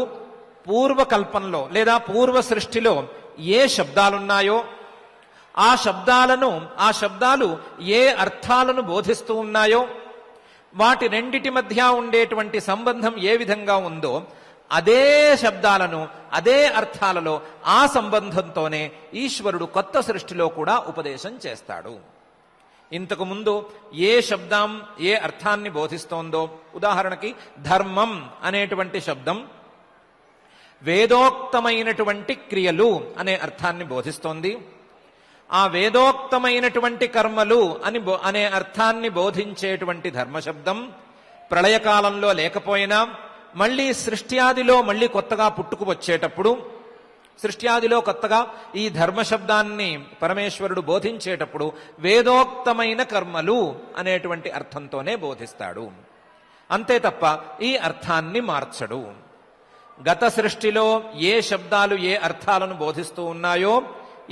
పూర్వకల్పనలో లేదా పూర్వ సృష్టిలో ఏ శబ్దాలున్నాయో ఆ శబ్దాలు ఏ అర్థాలను బోధిస్తూ ఉన్నాయో, వాటి రెండిటి మధ్య ఉండేటువంటి సంబంధం ఏ విధంగా ఉందో అదే శబ్దాలను అదే అర్థాలలో ఆ సంబంధంతోనే ఈశ్వరుడు కొత్త సృష్టిలో కూడా ఉపదేశం చేస్తాడు. ఇంతకు ముందు ఏ శబ్దం ఏ అర్థాన్ని బోధిస్తోందో, ఉదాహరణకి ధర్మం అనేటువంటి శబ్దం వేదోక్తమైనటువంటి క్రియలు అనే అర్థాన్ని బోధిస్తోంది. ఆ వేదోక్తమైనటువంటి కర్మలు అనే అర్థాన్ని బోధించేటువంటి ధర్మశబ్దం ప్రళయకాలంలో లేకపోయినా మళ్ళీ సృష్ట్యాదిలో మళ్ళీ కొత్తగా పుట్టుకు వచ్చేటప్పుడు, సృష్ట్యాదిలో కొత్తగా ఈ ధర్మశబ్దాన్ని పరమేశ్వరుడు బోధించేటప్పుడు వేదోక్తమైన కర్మలు అనేటువంటి అర్థంతోనే బోధిస్తాడు. అంతే తప్ప ఈ అర్థాన్ని మార్చడు. గత సృష్టిలో ఏ శబ్దాలు ఏ అర్థాలను బోధిస్తూ ఉన్నాయో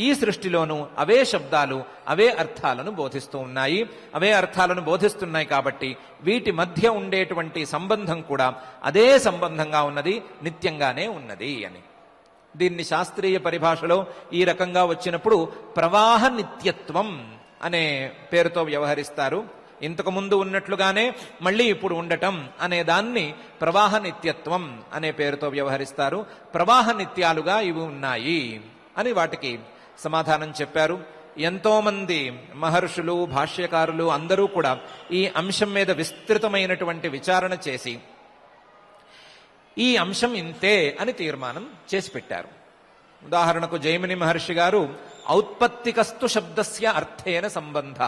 ఈ సృష్టిలోనూ అవే శబ్దాలు అవే అర్థాలను బోధిస్తూ ఉన్నాయి. అవే అర్థాలను బోధిస్తున్నాయి కాబట్టి వీటి మధ్య ఉండేటువంటి సంబంధం కూడా అదే సంబంధంగా ఉన్నది, నిత్యంగానే ఉన్నది అని. దీన్ని శాస్త్రీయ పరిభాషలో ఈ రకంగా వచ్చినప్పుడు ప్రవాహ నిత్యత్వం అనే పేరుతో వ్యవహరిస్తారు. ఇంతకు ముందు ఉన్నట్లుగానే మళ్ళీ ఇప్పుడు ఉండటం అనే దాన్ని ప్రవాహ నిత్యత్వం అనే పేరుతో వ్యవహరిస్తారు. ప్రవాహ నిత్యాలుగా ఇవి ఉన్నాయి అని వాటికి సమాధానం చెప్పారు. ఎంతో మంది మహర్షులు, భాష్యకారులు అందరూ కూడా ఈ అంశం మీద విస్తృతమైనటువంటి విచారణ చేసి ఈ అంశం ఇంతే అని తీర్మానం చేసి పెట్టారు. ఉదాహరణకు జైమిని మహర్షి గారు ఔత్పత్తికస్తు శబ్దస్య అర్థేన సంబంధ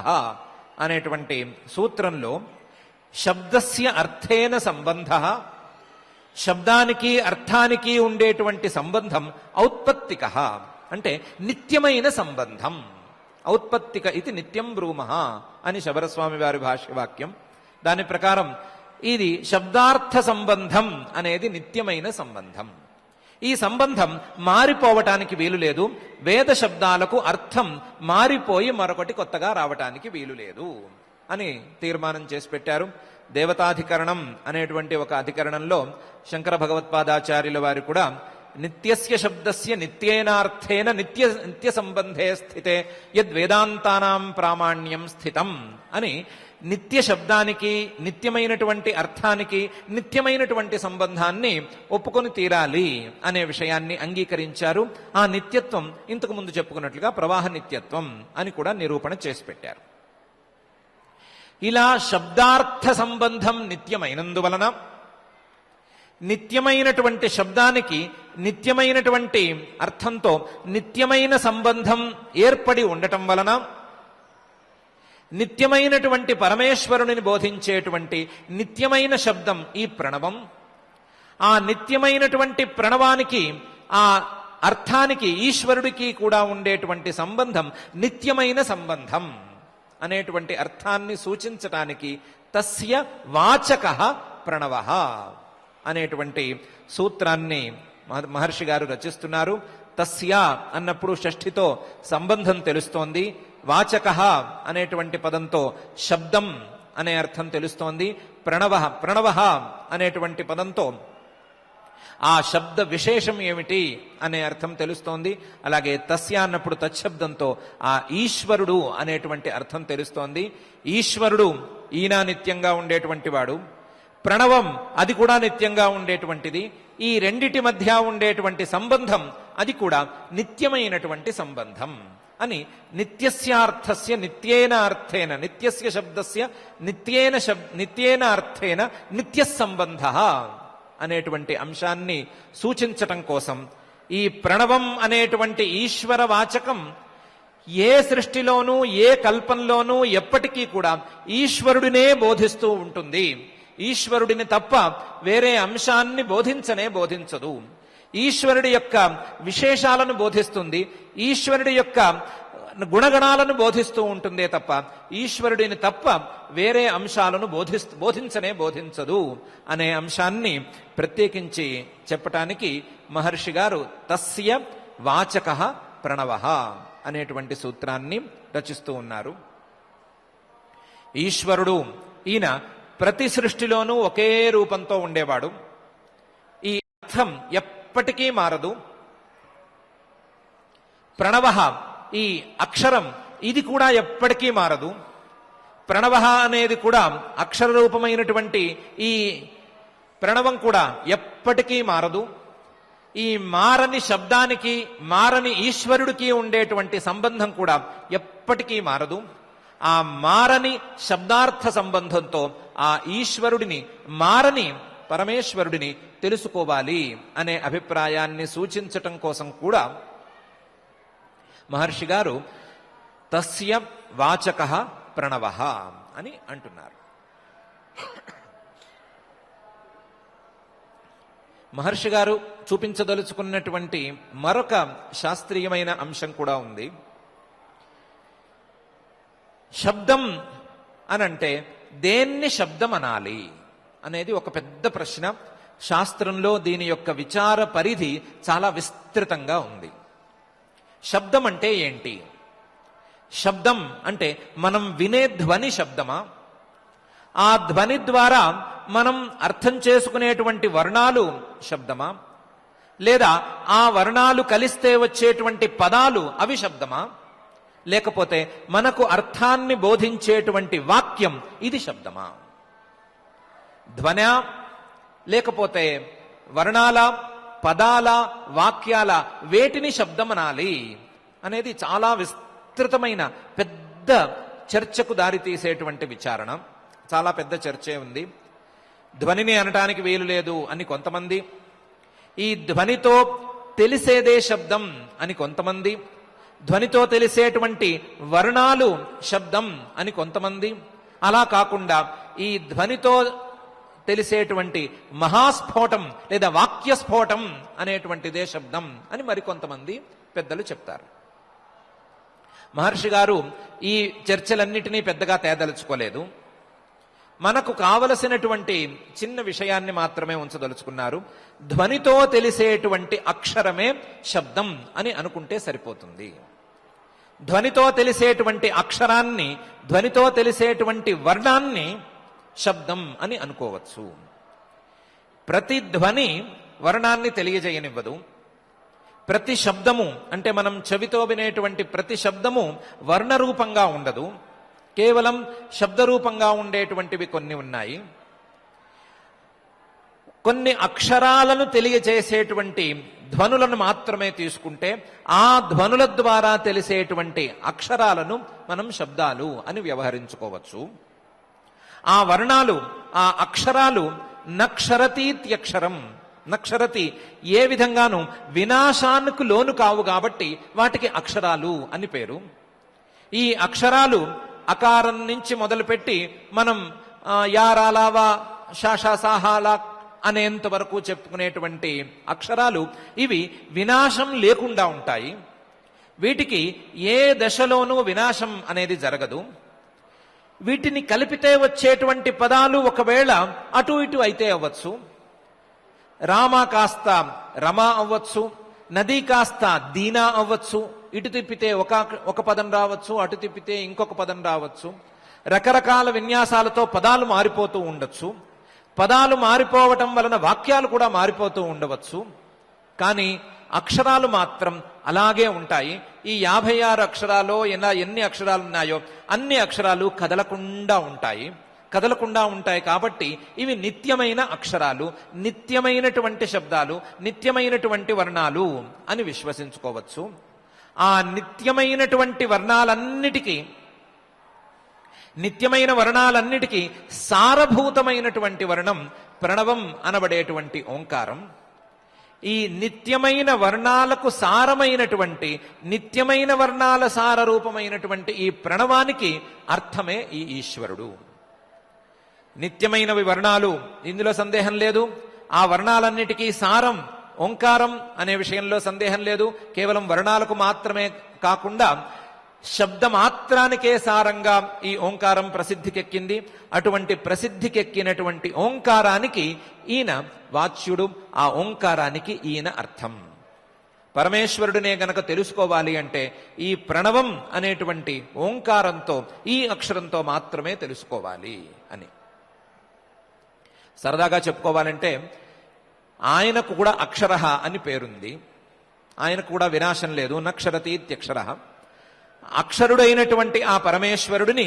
అనేటువంటి సూత్రంలో శబ్దస్య అర్థేన సంబంధ, శబ్దానికి అర్థానికి ఉండేటువంటి సంబంధం ఔత్పత్తిక అంటే నిత్యమైన సంబంధం. ఔత్పత్తిక ఇది నిత్యం బ్రూమః అని శబరస్వామి వారి భాష్యవాక్యం. దాని ప్రకారం ఇది శబ్దార్థ సంబంధం అనేది నిత్యమైన సంబంధం. ఈ సంబంధం మారిపోవటానికి వీలు లేదు. వేద శబ్దాలకు అర్థం మారిపోయి మరొకటి కొత్తగా రావటానికి వీలు లేదు అని తీర్మానం చేసి పెట్టారు. దేవతాధికరణం అనేటువంటి ఒక అధికరణంలో శంకర భగవత్పాదాచార్యుల వారు కూడా నిత్యస్య శబ్దస్య నిత్యేనార్థేన నిత్య సంబంధే స్థితే యద్వేదాంతానాం ప్రామాణ్యం స్థితం అని నిత్య శబ్దానికి నిత్యమైనటువంటి అర్థానికి నిత్యమైనటువంటి సంబంధాన్ని ఒప్పుకొని తీరాలి అనే విషయాన్ని అంగీకరించారు. ఆ నిత్యత్వం ఇంతకు ముందు చెప్పుకున్నట్లుగా ప్రవాహ నిత్యత్వం అని కూడా నిరూపణ చేసి పెట్టారు. ఇలా శబ్దార్థ సంబంధం నిత్యమైనందువలన నిత్యమైనటువంటి శబ్దానికి నిత్యమైనటువంటి అర్థంతో నిత్యమైన సంబంధం ఏర్పడి ఉండటం వలన నిత్యమైనటువంటి పరమేశ్వరుని బోధించేటువంటి నిత్యమైన శబ్దం ఈ ప్రణవం, ఆ నిత్యమైనటువంటి ప్రణవానికి ఆ అర్థానికి ఈశ్వరుడికి కూడా ఉండేటువంటి సంబంధం నిత్యమైన సంబంధం అనేటువంటి అర్థాన్ని సూచించటానికి తస్య వాచకః ప్రణవః అనేటువంటి సూత్రాన్ని మహర్షి గారు రచిస్తున్నారు. తస్య అన్నప్పుడు షష్ఠితో సంబంధం తెలుస్తోంది. వాచకః అనేటువంటి పదంతో శబ్దం అనే అర్థం తెలుస్తోంది. ప్రణవః అనేటువంటి పదంతో ఆ శబ్ద విశేషం ఏమిటి అనే అర్థం తెలుస్తోంది. అలాగే తస్య అన్నప్పుడు తచ్చబ్దంతో ఆ ఈశ్వరుడు అనేటువంటి అర్థం తెలుస్తోంది. ఈశ్వరుడు ఈయన నిత్యంగా ఉండేటువంటి వాడు, ప్రణవం అది కూడా నిత్యంగా ఉండేటువంటిది. ఈ రెండిటి మధ్య ఉండేటువంటి సంబంధం అది కూడా నిత్యమైనటువంటి సంబంధం అని నిత్యస్యార్థస్య నిత్యేన అర్థేన నిత్యస్య శబ్దస్య నిత్యేన అర్థేన నిత్య సంబంధ అనేటువంటి అంశాన్ని సూచించటం కోసం ఈ ప్రణవం అనేటువంటి ఈశ్వర వాచకం ఏ సృష్టిలోనూ ఏ కల్పంలోనూ ఎప్పటికీ కూడా ఈశ్వరుడినే బోధిస్తూ ఉంటుంది. ఈశ్వరుడిని తప్ప వేరే అంశాన్ని బోధించదు. ఈశ్వరుడి యొక్క విశేషాలను బోధిస్తుంది, ఈశ్వరుడి యొక్క గుణగణాలను బోధిస్తూ ఉంటుందే తప్ప ఈశ్వరుడిని తప్ప వేరే అంశాలను బోధించదు అనే అంశాన్ని ప్రత్యేకించి చెప్పటానికి మహర్షి గారు తస్య వాచకః ప్రణవః అనేటువంటి సూత్రాన్ని రచిస్తూ ఉన్నారు. ఈశ్వరుడు ఈయన ప్రతి సృష్టిలోనూ ఒకే రూపంతో ఉండేవాడు. ఈ అర్థం ఎప్పటికీ మారదు. ప్రణవః ఈ అక్షరం ఇది కూడా ఎప్పటికీ మారదు. ప్రణవః అనేది కూడా అక్షర రూపమైనటువంటి ఈ ప్రణవం కూడా ఎప్పటికీ మారదు. ఈ మారని శబ్దానికి మారని ఈశ్వరుడికి ఉండేటువంటి సంబంధం కూడా ఎప్పటికీ మారదు. ఆ మారని శబ్దార్థ సంబంధంతో ఆ ఈశ్వరుడిని మారని పరమేశ్వరుడిని తెలుసుకోవాలి అనే అభిప్రాయాన్ని సూచించటం కోసం కూడా మహర్షి గారు తస్య వాచకః ప్రణవః అని అంటున్నారు. మహర్షి గారు చూపించదలుచుకున్నటువంటి మరొక శాస్త్రీయమైన అంశం కూడా ఉంది. శబ్దం అనంటే దేన్ని శబ్దం అనాలి అనేది ఒక పెద్ద ప్రశ్న. శాస్త్రంలో దీని యొక్క విచార పరిధి చాలా విస్తృతంగా ఉంది. శబ్దం అంటే ఏంటి? శబ్దం అంటే మనం వినే ధ్వని శబ్దమా? ఆ ధ్వని ద్వారా మనం అర్థం చేసుకునేటువంటి వర్ణాలు శబ్దమా? లేదా ఆ వర్ణాలు కలిస్తే వచ్చేటువంటి పదాలు అవి శబ్దమా? లేకపోతే మనకు అర్థాన్ని బోధించేటువంటి వాక్యం ఇది శబ్దమా? ధ్వనా లేకపోతే వర్ణాల పదాల వాక్యాల వేటిని శబ్దం అనాలి అనేది చాలా విస్తృతమైన పెద్ద చర్చకు దారితీసేటువంటి విచారణ. చాలా పెద్ద చర్చే ఉంది. ధ్వనిని అనటానికి వీలు లేదు అని కొంతమంది, ఈ ధ్వనితో తెలిసేదే శబ్దం అని కొంతమంది, ధ్వనితో తెలిసేటువంటి వర్ణాలు శబ్దం అని కొంతమంది, అలా కాకుండా ఈ ధ్వనితో తెలిసేటువంటి మహాస్ఫోటం లేదా వాక్యస్ఫోటం అనేటువంటిదే శబ్దం అని మరికొంతమంది పెద్దలు చెప్తారు. మహర్షి గారు ఈ చర్చలన్నిటినీ పెద్దగా తేదలుచుకోలేదు. మనకు కావలసినటువంటి చిన్న విషయాన్ని మాత్రమే ఉంచదలుచుకున్నారు. ధ్వనితో తెలిసేటువంటి అక్షరమే శబ్దం అని అనుకుంటే సరిపోతుంది. ధ్వనితో తెలిసేటువంటి అక్షరాన్ని, ధ్వనితో తెలిసేటువంటి వర్ణాన్ని శబ్దం అని అనుకోవచ్చు. ప్రతి ధ్వని వర్ణాన్ని తెలియజేయనివ్వదు. ప్రతి శబ్దము అంటే మనం చెవితో వినేటువంటి ప్రతి శబ్దము వర్ణరూపంగా ఉండదు. కేవలం శబ్దరూపంగా ఉండేటువంటివి కొన్ని ఉన్నాయి. కొన్ని అక్షరాలను తెలియజేసేటువంటి ధ్వనులను మాత్రమే తీసుకుంటే ఆ ధ్వనుల ద్వారా తెలిసేటువంటి అక్షరాలను మనం శబ్దాలు అని వ్యవహరించుకోవచ్చు. ఆ వర్ణాలు, ఆ అక్షరాలు నక్షరతీత్యక్షరం, నక్షరతి ఏ విధంగానూ వినాశానికి లోను కావు కాబట్టి వాటికి అక్షరాలు అని పేరు. ఈ అక్షరాలు అకారం నుంచి మొదలుపెట్టి మనం యారాలావా శాషాసాహాల అనేంత వరకు చెప్పుకునేటువంటి అక్షరాలు ఇవి వినాశం లేకుండా ఉంటాయి. వీటికి ఏ దశలోనూ వినాశం అనేది జరగదు. వీటిని కలిపితే వచ్చేటువంటి పదాలు ఒకవేళ అటు ఇటు అయితే అవ్వచ్చు. రామ కాస్త రమ అవ్వచ్చు, నది కాస్త దీనా అవ్వచ్చు. ఇటు తిప్పితే ఒక పదం రావచ్చు, అటు తిప్పితే ఇంకొక పదం రావచ్చు. రకరకాల విన్యాసాలతో పదాలు మారిపోతూ ఉండొచ్చు. పదాలు మారిపోవటం వలన వాక్యాలు కూడా మారిపోతూ ఉండవచ్చు. కానీ అక్షరాలు మాత్రం అలాగే ఉంటాయి. ఈ 56 అక్షరాలు ఎన్ని అక్షరాలు ఉన్నాయో అన్ని అక్షరాలు కదలకుండా ఉంటాయి. కదలకుండా ఉంటాయి కాబట్టి ఇవి నిత్యమైన అక్షరాలు, నిత్యమైనటువంటి శబ్దాలు, నిత్యమైనటువంటి వర్ణాలు అని విశ్వసించుకోవచ్చు. ఆ నిత్యమైనటువంటి వర్ణాలన్నిటికీ, నిత్యమైన వర్ణాలన్నిటికీ సారభూతమైనటువంటి వర్ణం ప్రణవం అనబడేటువంటి ఓంకారం. ఈ నిత్యమైన వర్ణాలకు సారమైనటువంటి, నిత్యమైన వర్ణాల సార రూపమైనటువంటి ఈ ప్రణవానికి అర్థమే ఈ ఈశ్వరుడు. నిత్యమైనవి వర్ణాలు, ఇందులో సందేహం లేదు. ఆ వర్ణాలన్నిటికీ సారం ఓంకారం అనే విషయంలో సందేహం లేదు. కేవలం వర్ణాలకు మాత్రమే కాకుండా శబ్దమాత్రానికే సారంగా ఈ ఓంకారం ప్రసిద్ధికెక్కింది. అటువంటి ప్రసిద్ధికెక్కినటువంటి ఓంకారానికి ఈయన వాచ్యుడు, ఆ ఓంకారానికి ఈయన అర్థం. పరమేశ్వరుడినే గనక తెలుసుకోవాలి అంటే ఈ ప్రణవం అనేటువంటి ఓంకారంతో, ఈ అక్షరంతో మాత్రమే తెలుసుకోవాలి అని. సరదాగా చెప్పుకోవాలంటే ఆయనకు కూడా అక్షరః అని పేరుంది. ఆయనకు కూడా వినాశం లేదు. నక్షరతీత్యక్షర. అక్షరుడైనటువంటి ఆ పరమేశ్వరుడిని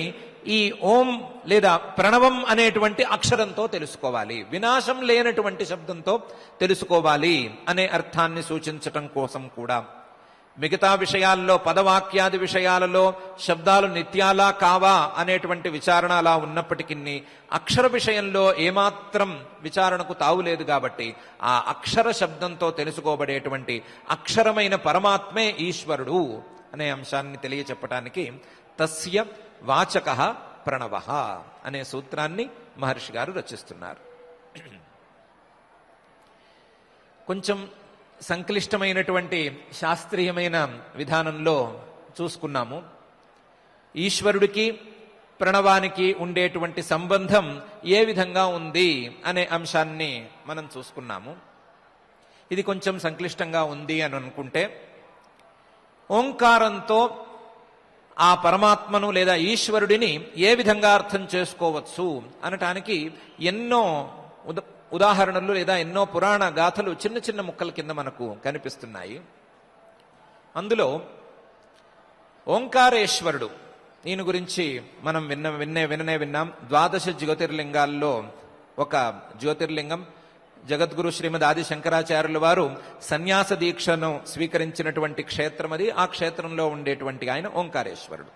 ఈ ఓం లేదా ప్రణవం అనేటువంటి అక్షరంతో తెలుసుకోవాలి, వినాశం లేనటువంటి శబ్దంతో తెలుసుకోవాలి అనే అర్థాన్ని సూచించటం కోసం కూడా మిగతా విషయాల్లో, పదవాక్యాది విషయాలలో శబ్దాలు నిత్యాలా కావా అనేటువంటి విచారణ అలా ఉన్నప్పటికీ అక్షర విషయంలో ఏమాత్రం విచారణకు తావులేదు కాబట్టి ఆ అక్షర శబ్దంతో తెలుసుకోబడేటువంటి అక్షరమైన పరమాత్మే ఈశ్వరుడు అనే అంశాన్ని తెలియచెప్పటానికి తస్య వాచకః ప్రణవః అనే సూత్రాన్ని మహర్షి గారు రచిస్తున్నారు. కొంచెం సంక్లిష్టమైనటువంటి శాస్త్రీయమైన విధానంలో చూసుకున్నాము. ఈశ్వరుడికి ప్రణవానికి ఉండేటువంటి సంబంధం ఏ విధంగా ఉంది అనే అంశాన్ని మనం చూసుకున్నాము. ఇది కొంచెం సంక్లిష్టంగా ఉంది అని అనుకుంటే, ఓంకారంతో ఆ పరమాత్మను లేదా ఈశ్వరుడిని ఏ విధంగా అర్థం చేసుకోవచ్చు అనటానికి ఎన్నో ఉదాహరణలు లేదా ఎన్నో పురాణ గాథలు చిన్న చిన్న ముక్కల కింద మనకు కనిపిస్తున్నాయి. అందులో ఓంకారేశ్వరుడు, ఈయన గురించి మనం విన్నాం. 12 జ్యోతిర్లింగాల్లో ఒక జ్యోతిర్లింగం. జగద్గురు శ్రీమద్ ఆది శంకరాచార్యుల వారు సన్యాస దీక్షను స్వీకరించినటువంటి క్షేత్రం అది. ఆ క్షేత్రంలో ఉండేటువంటి ఆయన ఓంకారేశ్వరుడు.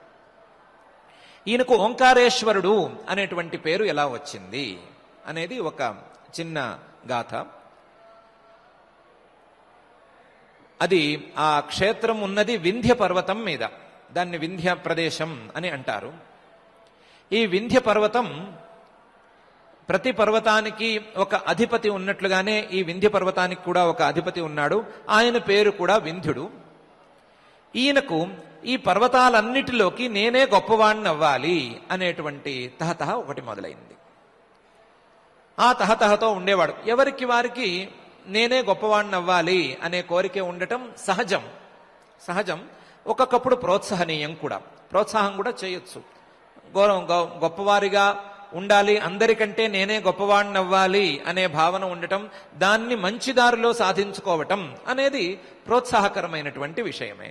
ఈయనకు ఓంకారేశ్వరుడు అనేటువంటి పేరు ఎలా వచ్చింది అనేది ఒక చిన్న గాథ. అది ఆ క్షేత్రం ఉన్నది వింధ్య పర్వతం మీద. దాన్ని వింధ్య ప్రదేశం అని అంటారు. ఈ వింధ్య పర్వతం, ప్రతి పర్వతానికి ఒక అధిపతి ఉన్నట్లుగానే ఈ వింధ్య పర్వతానికి కూడా ఒక అధిపతి ఉన్నాడు. ఆయన పేరు కూడా వింధ్యుడు. ఈయనకు ఈ పర్వతాలన్నిటిలోకి నేనే గొప్పవాణ్ణి అవ్వాలి అనేటువంటి తహతహ ఒకటి మొదలైంది. ఆ తహతహతో ఉండేవాడు. ఎవరికి వారికి నేనే గొప్పవాణ్ణి అవ్వాలి అనే కోరిక ఉండటం సహజం. ఒక్కొక్కప్పుడు ప్రోత్సాహనీయం కూడా. ప్రోత్సాహం కూడా చేయొచ్చు. గొప్పవారిగా ఉండాలి, అందరికంటే నేనే గొప్పవాణ్ణి అవ్వాలి అనే భావన ఉండటం, దాన్ని మంచి దారిలో సాధించుకోవటం అనేది ప్రోత్సాహకరమైనటువంటి విషయమే.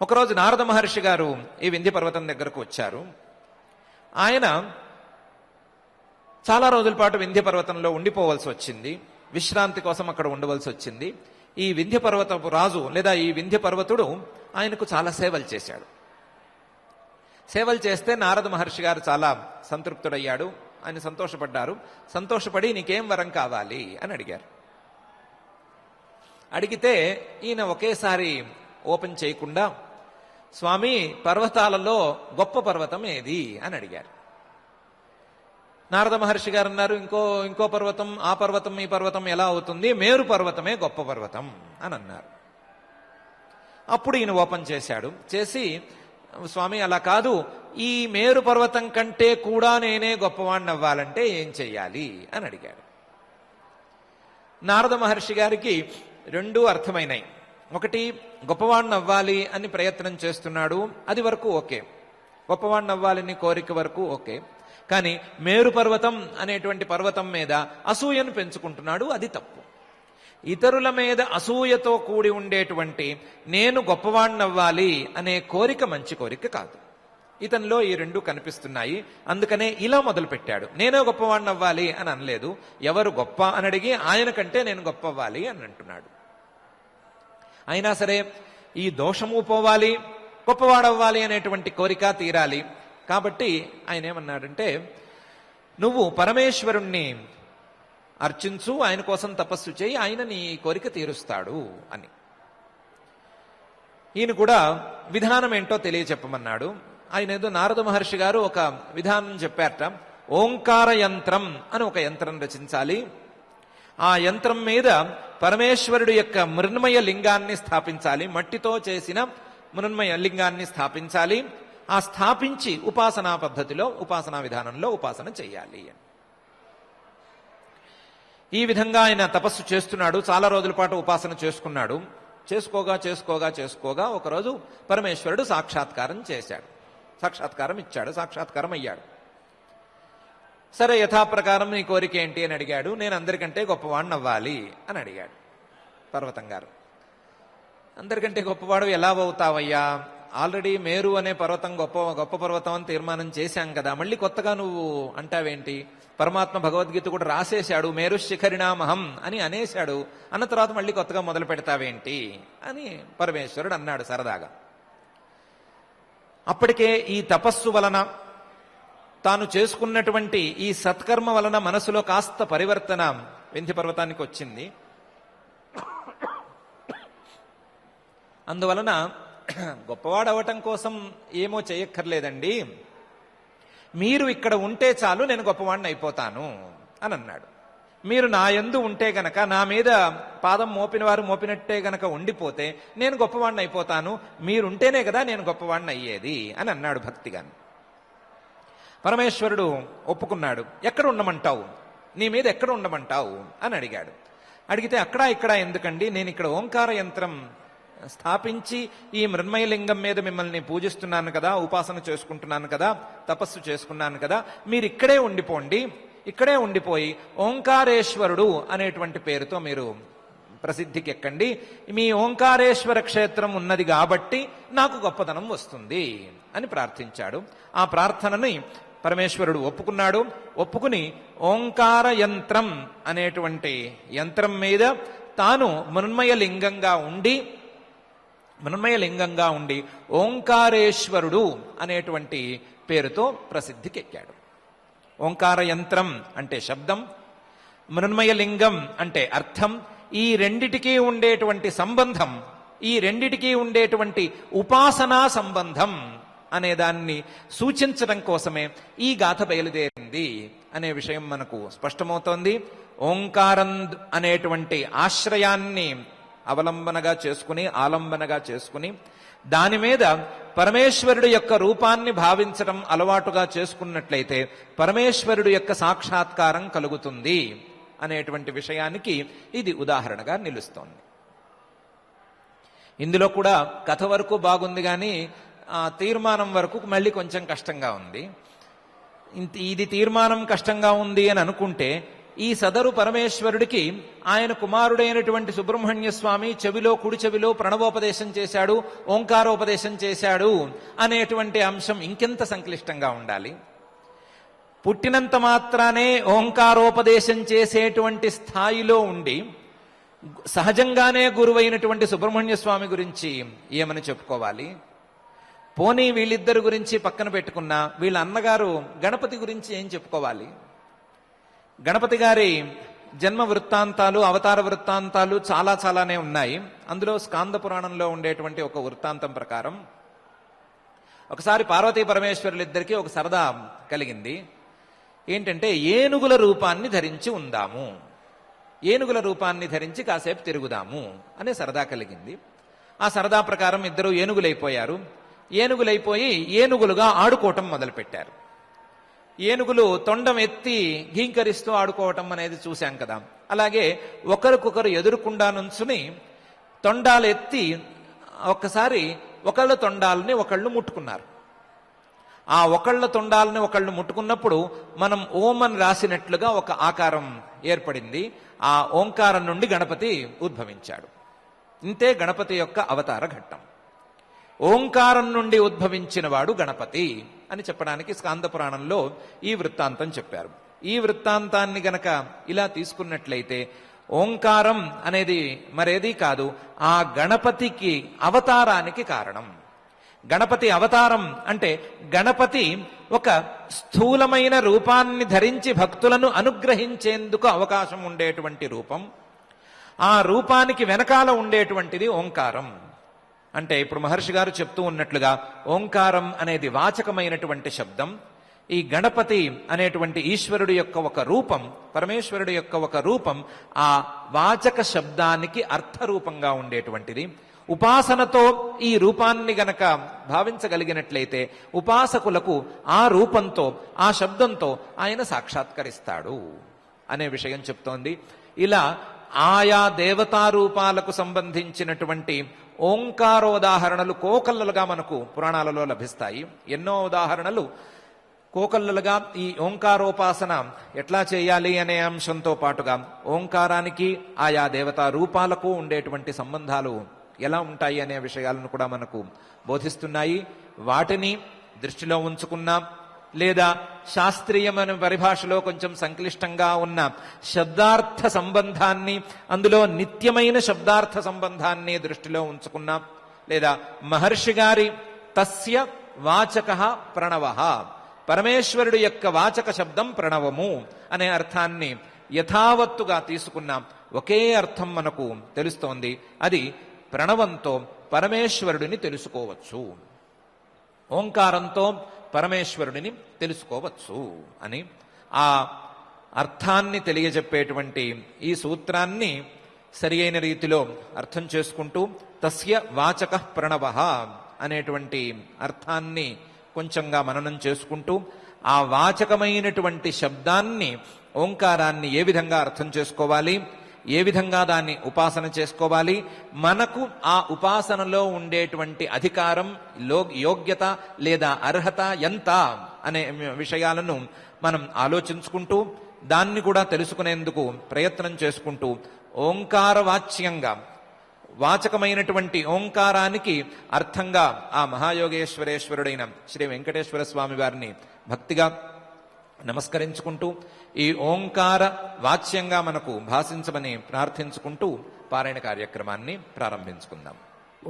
ఒకరోజు నారద మహర్షి గారు ఈ వింధ్య పర్వతం దగ్గరకు వచ్చారు. ఆయన చాలా రోజుల పాటు వింధ్య పర్వతంలో ఉండిపోవలసి వచ్చింది. విశ్రాంతి కోసం అక్కడ ఉండవలసి వచ్చింది. ఈ వింధ్య పర్వతపు రాజు లేదా ఈ వింధ్య పర్వతుడు ఆయనకు చాలా సేవలు చేశాడు. సేవలు చేస్తే నారద మహర్షి గారు చాలా సంతృప్తుడయ్యాడు. ఆయన సంతోషపడ్డారు. సంతోషపడి నీకేం వరం కావాలి అని అడిగారు. అడిగితే ఈయన ఒకేసారి ఓపెన్ చేయకుండా, స్వామి, పర్వతాలలో గొప్ప పర్వతం ఏది అని అడిగారు. నారద మహర్షి గారు అన్నారు, ఇంకో పర్వతం, ఆ పర్వతం ఈ పర్వతం ఎలా అవుతుంది, మేరు పర్వతమే గొప్ప పర్వతం అని అన్నారు. అప్పుడు ఈయన ఓపెన్ చేశాడు. చేసి, స్వామి అలా కాదు, ఈ మేరు పర్వతం కంటే కూడా నేనే గొప్పవాణ్ణి అవ్వాలంటే ఏం చెయ్యాలి అని అడిగాడు. నారద మహర్షి గారికి రెండూ అర్థమైనాయి. ఒకటి, గొప్పవాణ్ణి అవ్వాలి అని ప్రయత్నం చేస్తున్నాడు, అది వరకు ఓకే. గొప్పవాణ్ణి అవ్వాలని కోరిక వరకు ఓకే. కానీ మేరు పర్వతం అనేటువంటి పర్వతం మీద అసూయను పెంచుకుంటున్నాడు, అది తప్పు. ఇతరుల మీద అసూయతో కూడి ఉండేటువంటి నేను గొప్పవాణ్ణవ్వాలి అనే కోరిక మంచి కోరిక కాదు. ఇతనిలో ఈ రెండు కనిపిస్తున్నాయి. అందుకనే ఇలా మొదలు పెట్టాడు. నేనే గొప్పవాణ్ణవ్వాలి అని అనలేదు. ఎవరు గొప్ప అని అడిగి ఆయన కంటే నేను గొప్ప అవ్వాలి అని అంటున్నాడు. అయినా సరే ఈ దోషము పోవాలి, గొప్పవాడవ్వాలి అనేటువంటి కోరిక తీరాలి. కాబట్టి ఆయన ఏమన్నాడంటే, నువ్వు పరమేశ్వరుణ్ణి అర్చించు, ఆయన కోసం తపస్సు చేయి, ఆయన నీ కోరిక తీరుస్తాడు అని. ఈయన కూడా విధానం ఏంటో తెలియచెప్పమన్నాడు. ఆయన ఏదో నారద మహర్షి గారు ఒక విధానం చెప్పారట. ఓంకార యంత్రం అని ఒక యంత్రం రచించాలి. ఆ యంత్రం మీద పరమేశ్వరుడు యొక్క మృన్మయ లింగాన్ని స్థాపించాలి. మట్టితో చేసిన మృన్మయ లింగాన్ని స్థాపించాలి. ఆ స్థాపించి ఉపాసనా పద్ధతిలో, ఉపాసనా విధానంలో ఉపాసన చేయాలి. ఈ విధంగా ఆయన తపస్సు చేస్తున్నాడు. చాలా రోజుల పాటు ఉపాసన చేసుకున్నాడు. చేసుకోగా ఒకరోజు పరమేశ్వరుడు సాక్షాత్కారం చేశాడు. సాక్షాత్కారం ఇచ్చాడు. సాక్షాత్కారం అయ్యాడు. సరే, యథాప్రకారం నీ కోరిక ఏంటి అని అడిగాడు. నేను అందరికంటే గొప్పవాడిని అవ్వాలి అని అడిగాడు పర్వతం గారు. అందరికంటే గొప్పవాడు ఎలా అవుతావయ్యా? ఆల్రెడీ మేరు అనే పర్వతం గొప్ప పర్వతం అని తీర్మానం చేశాం కదా, మళ్ళీ కొత్తగా నువ్వు అంటావేంటి? పరమాత్మ భగవద్గీత కూడా రాసేశాడు, మేరు శిఖరిణామహం అని అనేశాడు. అన్న తర్వాత మళ్ళీ కొత్తగా మొదలు పెడతావేంటి అని పరమేశ్వరుడు అన్నాడు సరదాగా. అప్పటికే ఈ తపస్సు వలన, తాను చేసుకున్నటువంటి ఈ సత్కర్మ వలన మనసులో కాస్త పరివర్తన వింధ్య పర్వతానికి వచ్చింది. అందువలన గొప్పవాడవటం కోసం ఏమో చేయక్కర్లేదండి, మీరు ఇక్కడ ఉంటే చాలు, నేను గొప్పవాడిని అయిపోతాను అని అన్నాడు. మీరు నా యందు ఉంటే గనక, నా మీద పాదం మోపిన వారు మోపినట్టే గనక ఉండిపోతే నేను గొప్పవాడిని అయిపోతాను, మీరుంటేనే కదా నేను గొప్పవాడిని అయ్యేది అని అన్నాడు భక్తిగాని. పరమేశ్వరుడు ఒప్పుకున్నాడు. ఎక్కడ ఉండమంటావు? నీ మీద ఎక్కడ ఉండమంటావు అని అడిగాడు. అడిగితే అక్కడా ఇక్కడ ఎందుకండి, నేను ఇక్కడ ఓంకార యంత్రం స్థాపించి ఈ మృన్మయలింగం మీద మిమ్మల్ని పూజిస్తున్నాను కదా, ఉపాసన చేసుకుంటున్నాను కదా, తపస్సు చేసుకున్నాను కదా, మీరు ఇక్కడే ఉండిపోండి. ఇక్కడే ఉండిపోయి ఓంకారేశ్వరుడు అనేటువంటి పేరుతో మీరు ప్రసిద్ధికి ఎక్కండి. మీ ఓంకారేశ్వర క్షేత్రం ఉన్నది కాబట్టి నాకు గొప్పతనం వస్తుంది అని ప్రార్థించాడు. ఆ ప్రార్థనని పరమేశ్వరుడు ఒప్పుకున్నాడు. ఒప్పుకుని ఓంకార యంత్రం అనేటువంటి యంత్రం మీద తాను మృన్మయలింగంగా ఉండి ఓంకారేశ్వరుడు అనేటువంటి పేరుతో ప్రసిద్ధికి ఎక్కాడు. ఓంకార యంత్రం అంటే శబ్దం, మృన్మయలింగం అంటే అర్థం. ఈ రెండిటికీ ఉండేటువంటి సంబంధం, ఈ రెండిటికీ ఉండేటువంటి ఉపాసనా సంబంధం అనే దాన్ని సూచించడం కోసమే ఈ గాథ బయలుదేరింది అనే విషయం మనకు స్పష్టమవుతోంది. ఓంకారం అనేటువంటి ఆశ్రయాన్ని ఆలంబనగా చేసుకుని దాని మీద పరమేశ్వరుడు యొక్క రూపాన్ని భావించడం అలవాటుగా చేసుకున్నట్లయితే పరమేశ్వరుడు యొక్క సాక్షాత్కారం కలుగుతుంది అనేటువంటి విషయానికి ఇది ఉదాహరణగా నిలుస్తోంది. ఇందులో కూడా కథ వరకు బాగుంది, కానీ తీర్మానం వరకు మళ్ళీ కొంచెం కష్టంగా ఉంది. ఇది తీర్మానం కష్టంగా ఉంది అని అనుకుంటే, ఈ సదరు పరమేశ్వరుడికి ఆయన కుమారుడైనటువంటి సుబ్రహ్మణ్య స్వామి కుడి చెవిలో ప్రణవోపదేశం చేశాడు, ఓంకారోపదేశం చేశాడు అనేటువంటి అంశం ఇంకెంత సంక్లిష్టంగా ఉండాలి. పుట్టినంత మాత్రానే ఓంకారోపదేశం చేసేటువంటి స్థాయిలో ఉండి సహజంగానే గురువైనటువంటి సుబ్రహ్మణ్య స్వామి గురించి ఏమని చెప్పుకోవాలి? పోనీ వీళ్ళిద్దరి గురించి పక్కన పెట్టుకున్నా వీళ్ళ అన్నగారు గణపతి గురించి ఏం చెప్పుకోవాలి? గణపతి గారి జన్మ వృత్తాంతాలు, అవతార వృత్తాంతాలు చాలానే ఉన్నాయి. అందులో స్కాంద పురాణంలో ఉండేటువంటి ఒక వృత్తాంతం ప్రకారం ఒకసారి పార్వతీ పరమేశ్వరులిద్దరికీ ఒక సరదా కలిగింది. ఏంటంటే, ఏనుగుల రూపాన్ని ధరించి ఉందాము, ఏనుగుల రూపాన్ని ధరించి కాసేపు తిరుగుదాము అనే సరదా కలిగింది. ఆ సరదా ప్రకారం ఇద్దరు ఏనుగులైపోయారు. ఏనుగులైపోయి ఏనుగులుగా ఆడుకోవటం మొదలుపెట్టారు. ఏనుగులు తొండం ఎత్తి ఘీంకరిస్తూ ఆడుకోవటం అనేది చూశాం కదా. అలాగే ఒకరికొకరు ఎదురుకుండా నుంచుని తొండాలు ఎత్తి ఒక్కసారి ఒకళ్ళ తొండాలని ఒకళ్ళు ముట్టుకున్నారు. ఆ ఒకళ్ళ తొండాలని ఒకళ్ళు ముట్టుకున్నప్పుడు మనం ఓం అని రాసినట్లుగా ఒక ఆకారం ఏర్పడింది. ఆ ఓంకారం నుండి గణపతి ఉద్భవించాడు. ఇంతే గణపతి యొక్క అవతార ఘట్టం. ఓంకారం నుండి ఉద్భవించిన వాడు గణపతి అని చెప్పడానికి స్కాంద పురాణంలో ఈ వృత్తాంతం చెప్పారు. ఈ వృత్తాంతాన్ని గనక ఇలా తీసుకున్నట్లయితే ఓంకారం అనేది మరేదీ కాదు, ఆ గణపతికి అవతారానికి కారణం. గణపతి అవతారం అంటే గణపతి ఒక స్థూలమైన రూపాన్ని ధరించి భక్తులను అనుగ్రహించేందుకు అవకాశం ఉండేటువంటి రూపం. ఆ రూపానికి వెనకాల ఉండేటువంటిది ఓంకారం. అంటే ఇప్పుడు మహర్షి గారు చెప్తూ ఉన్నట్లుగా ఓంకారం అనేది వాచకమైనటువంటి శబ్దం. ఈ గణపతి అనేటువంటి ఈశ్వరుడు యొక్క ఒక రూపం, పరమేశ్వరుడు యొక్క ఒక రూపం ఆ వాచక శబ్దానికి అర్థరూపంగా ఉండేటువంటిది. ఉపాసనతో ఈ రూపాన్ని గనక భావించగలిగినట్లయితే ఉపాసకులకు ఆ రూపంతో ఆ శబ్దంతో ఆయన సాక్షాత్కరిస్తాడు అనే విషయం చెప్తోంది. ఇలా ఆయా దేవతా రూపాలకు సంబంధించినటువంటి ఓంకారోదాహరణలు కోకల్లలుగా మనకు పురాణాలలో లభిస్తాయి. ఎన్నో ఉదాహరణలు కోకల్లలుగా ఈ ఓంకారోపాసన ఎట్లా చేయాలి అనే అంశంతో పాటుగా ఓంకారానికి ఆయా దేవతా రూపాలకు ఉండేటువంటి సంబంధాలు ఎలా ఉంటాయి అనే విషయాలను కూడా మనకు బోధిస్తున్నాయి. వాటిని దృష్టిలో ఉంచుకున్నా లేదా శాస్త్రీయమైన పరిభాషలో కొంచెం సంక్లిష్టంగా ఉన్న శబ్దార్థ సంబంధాన్ని, అందులో నిత్యమైన శబ్దార్థ సంబంధాన్ని దృష్టిలో ఉంచుకున్నా, లేదా మహర్షి గారి తస్య వాచకః ప్రణవః, పరమేశ్వరుడు యొక్క వాచక శబ్దం ప్రణవము అనే అర్థాన్ని యథావత్తుగా తీసుకున్న ఒకే అర్థం మనకు తెలుస్తోంది. అది ప్రణవంతో పరమేశ్వరుడిని తెలుసుకోవచ్చు, ఓంకారంతో పరమేశ్వరుడిని తెలుసుకోవచ్చు అని ఆ అర్థాన్ని తెలియజెప్పేటువంటి ఈ సూత్రాన్ని సరి అయిన రీతిలో అర్థం చేసుకుంటూ తస్య వాచకః ప్రణవః అనేటువంటి అర్థాన్ని కొంచెంగా మననం చేసుకుంటూ ఆ వాచకమైనటువంటి శబ్దాన్ని, ఓంకారాన్ని ఏ విధంగా అర్థం చేసుకోవాలి, ఏ విధంగా దాన్ని ఉపాసన చేసుకోవాలి, మనకు ఆ ఉపాసనలో ఉండేటువంటి అధికారం, యోగ్యత లేదా అర్హత ఎంత అనే విషయాలను మనం ఆలోచించుకుంటూ దాన్ని కూడా తెలుసుకునేందుకు ప్రయత్నం చేసుకుంటూ ఓంకార వాచ్యంగా, వాచకమైనటువంటి ఓంకారానికి అర్థంగా ఆ మహాయోగేశ్వరేశ్వరుడైన శ్రీ వెంకటేశ్వర స్వామి వారిని భక్తిగా నమస్కరించుకుంటూ ఈ ఓంకార వాచ్యంగా మనకు భాషించమని ప్రార్థించుకుంటూ పారాయణ కార్యక్రమాన్ని ప్రారంభించుకుందాం.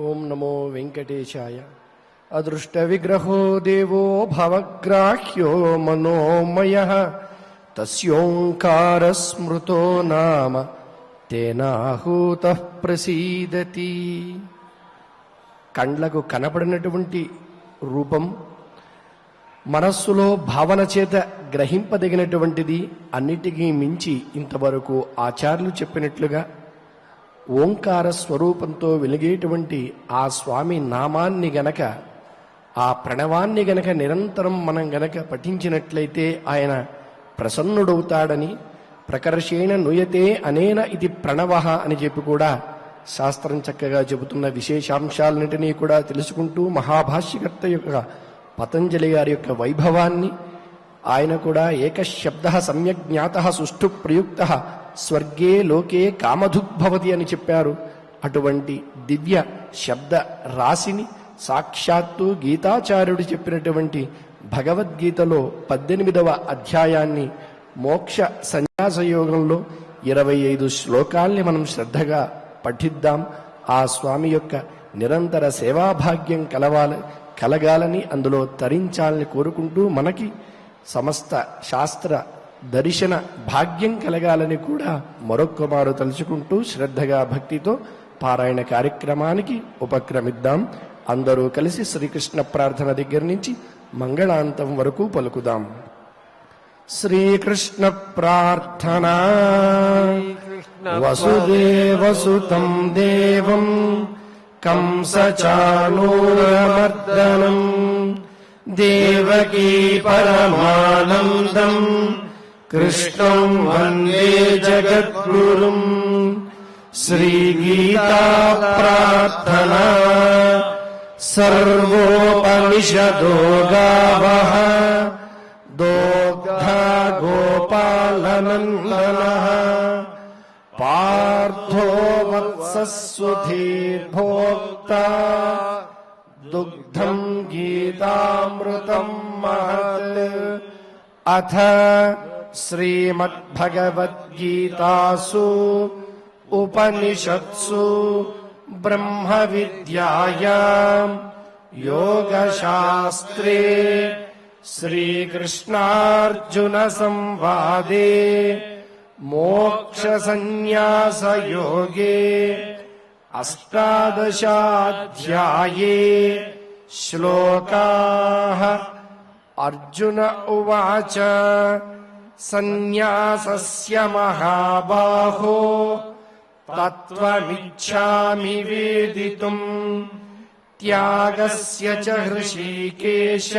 ఓం నమో వెంకటేశాయ. అదృష్ట విగ్రహో దేవో భవగ్రాహ్యో మనోమయః తస్యోంకార స్మృతో నామ తేనాహూతః ప్రసీదతి. కండ్లకు కనపడినటువంటి రూపం, మనస్సులో భావన చేత గ్రహింపదగినటువంటిది, అన్నిటికీ మించి ఇంతవరకు ఆచార్యులు చెప్పినట్లుగా ఓంకార స్వరూపంతో వెలిగేటువంటి ఆ స్వామి నామాన్ని గనక, ఆ ప్రణవాన్ని గనక నిరంతరం మనం గనక పఠించినట్లయితే ఆయన ప్రసన్నుడవుతాడని, ప్రకర్షేణ నుయతే అనేన ఇది ప్రణవః అని చెప్పి కూడా శాస్త్రం చక్కగా చెబుతున్న విశేషాంశాలన్నింటినీ కూడా తెలుసుకుంటూ మహాభాష్యకర్త యొక్క పతంజలి గారి యొక్క వైభవాన్ని, ఆయన కూడా ఏకశబ్ద సమ్యక్ జ్ఞాతః సుష్ఠు ప్రయుక్త స్వర్గే లోకే కామధుగ్భవతి అని చెప్పారు. అటువంటి దివ్య శబ్ద రాశిని సాక్షాత్తు గీతాచార్యుడు చెప్పినటువంటి భగవద్గీతలో 18వ అధ్యాయాన్ని మోక్ష సన్యాసయోగంలో 25 శ్లోకాల్ని మనం శ్రద్ధగా పఠిద్దాం. ఆ స్వామి యొక్క నిరంతర సేవాభాగ్యం కలగాలని, అందులో తరించాలని కోరుకుంటూ మనకి సమస్త శాస్త్ర దర్శన భాగ్యం కలగాలని కూడా మరొక్క మారు తలుచుకుంటూ శ్రద్ధగా భక్తితో పారాయణ కార్యక్రమానికి ఉపక్రమిద్దాం. అందరూ కలిసి శ్రీకృష్ణ ప్రార్థన దగ్గర నుంచి మంగళాంతం వరకు పలుకుదాం. శ్రీకృష్ణ ప్రార్థనా. వసుదేవసుతం దేవం కంసచాణూరమర్దనం దేవకీ పరమానందం కృష్ణం వందే జగద్గురుం. శ్రీగీతా ప్రార్థనా. సర్వోపనిషదో గావః దోగ్ధా గోపాలనందనః పార్థో వత్సస్సుధీర్భోక్తా దుగ్ధం గీతామృతం మహత్. అథ శ్రీమద్భగవద్గీతాసు ఉపనిషత్సు బ్రహ్మ విద్యాయాం योगशास्त्रे श्रीकृष्णार्जुनसंवादे मोक्षसंन्यासयोगे 18 श्लोकाः। अर्जुन उवाच सन्न्यासस्य महाबाहो तत्त्वमिच्छामि वेदितुम् त्यागस्य च हृषीकेश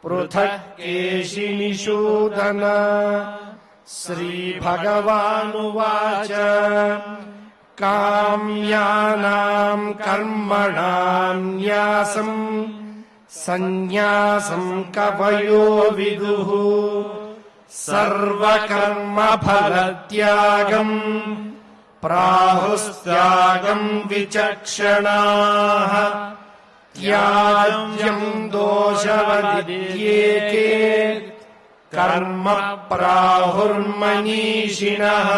पृथक् केशिनिषूदन। श्रीभगवानुवाच काम्यानाम् कर्मणाम् न्यासम् सन्न्यासम् कवयो विदुः सर्वकर्मफलत्यागम् प्राहुस्त्यागम् विचक्षणाः। त्याज्यम् दोषवदित्येके कर्म प्राहुर्मनीषिणः।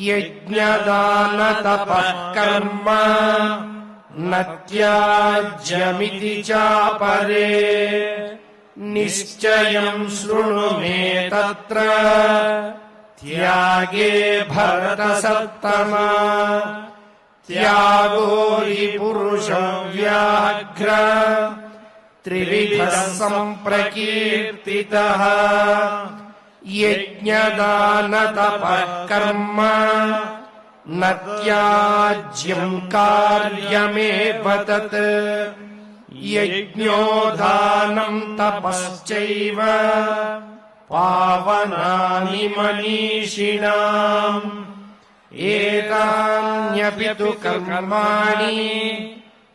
यज्ञदानतपः कर्म न त्याज्यमिति चापरे। निश्चयम् शृणु मे तत्र त्यागे भरतसत्तमा। त्यागो हि पुरुषव्याघ्र त्रिविधः सम्प्रकीर्तितः। यज्ञदानतपः कर्म न त्याज्यम् कार्यमेव तत्। यज्ञो दानम् तपश्चैव पावनानि मनीषिणाम्। एतान्यपि तु कर्माणि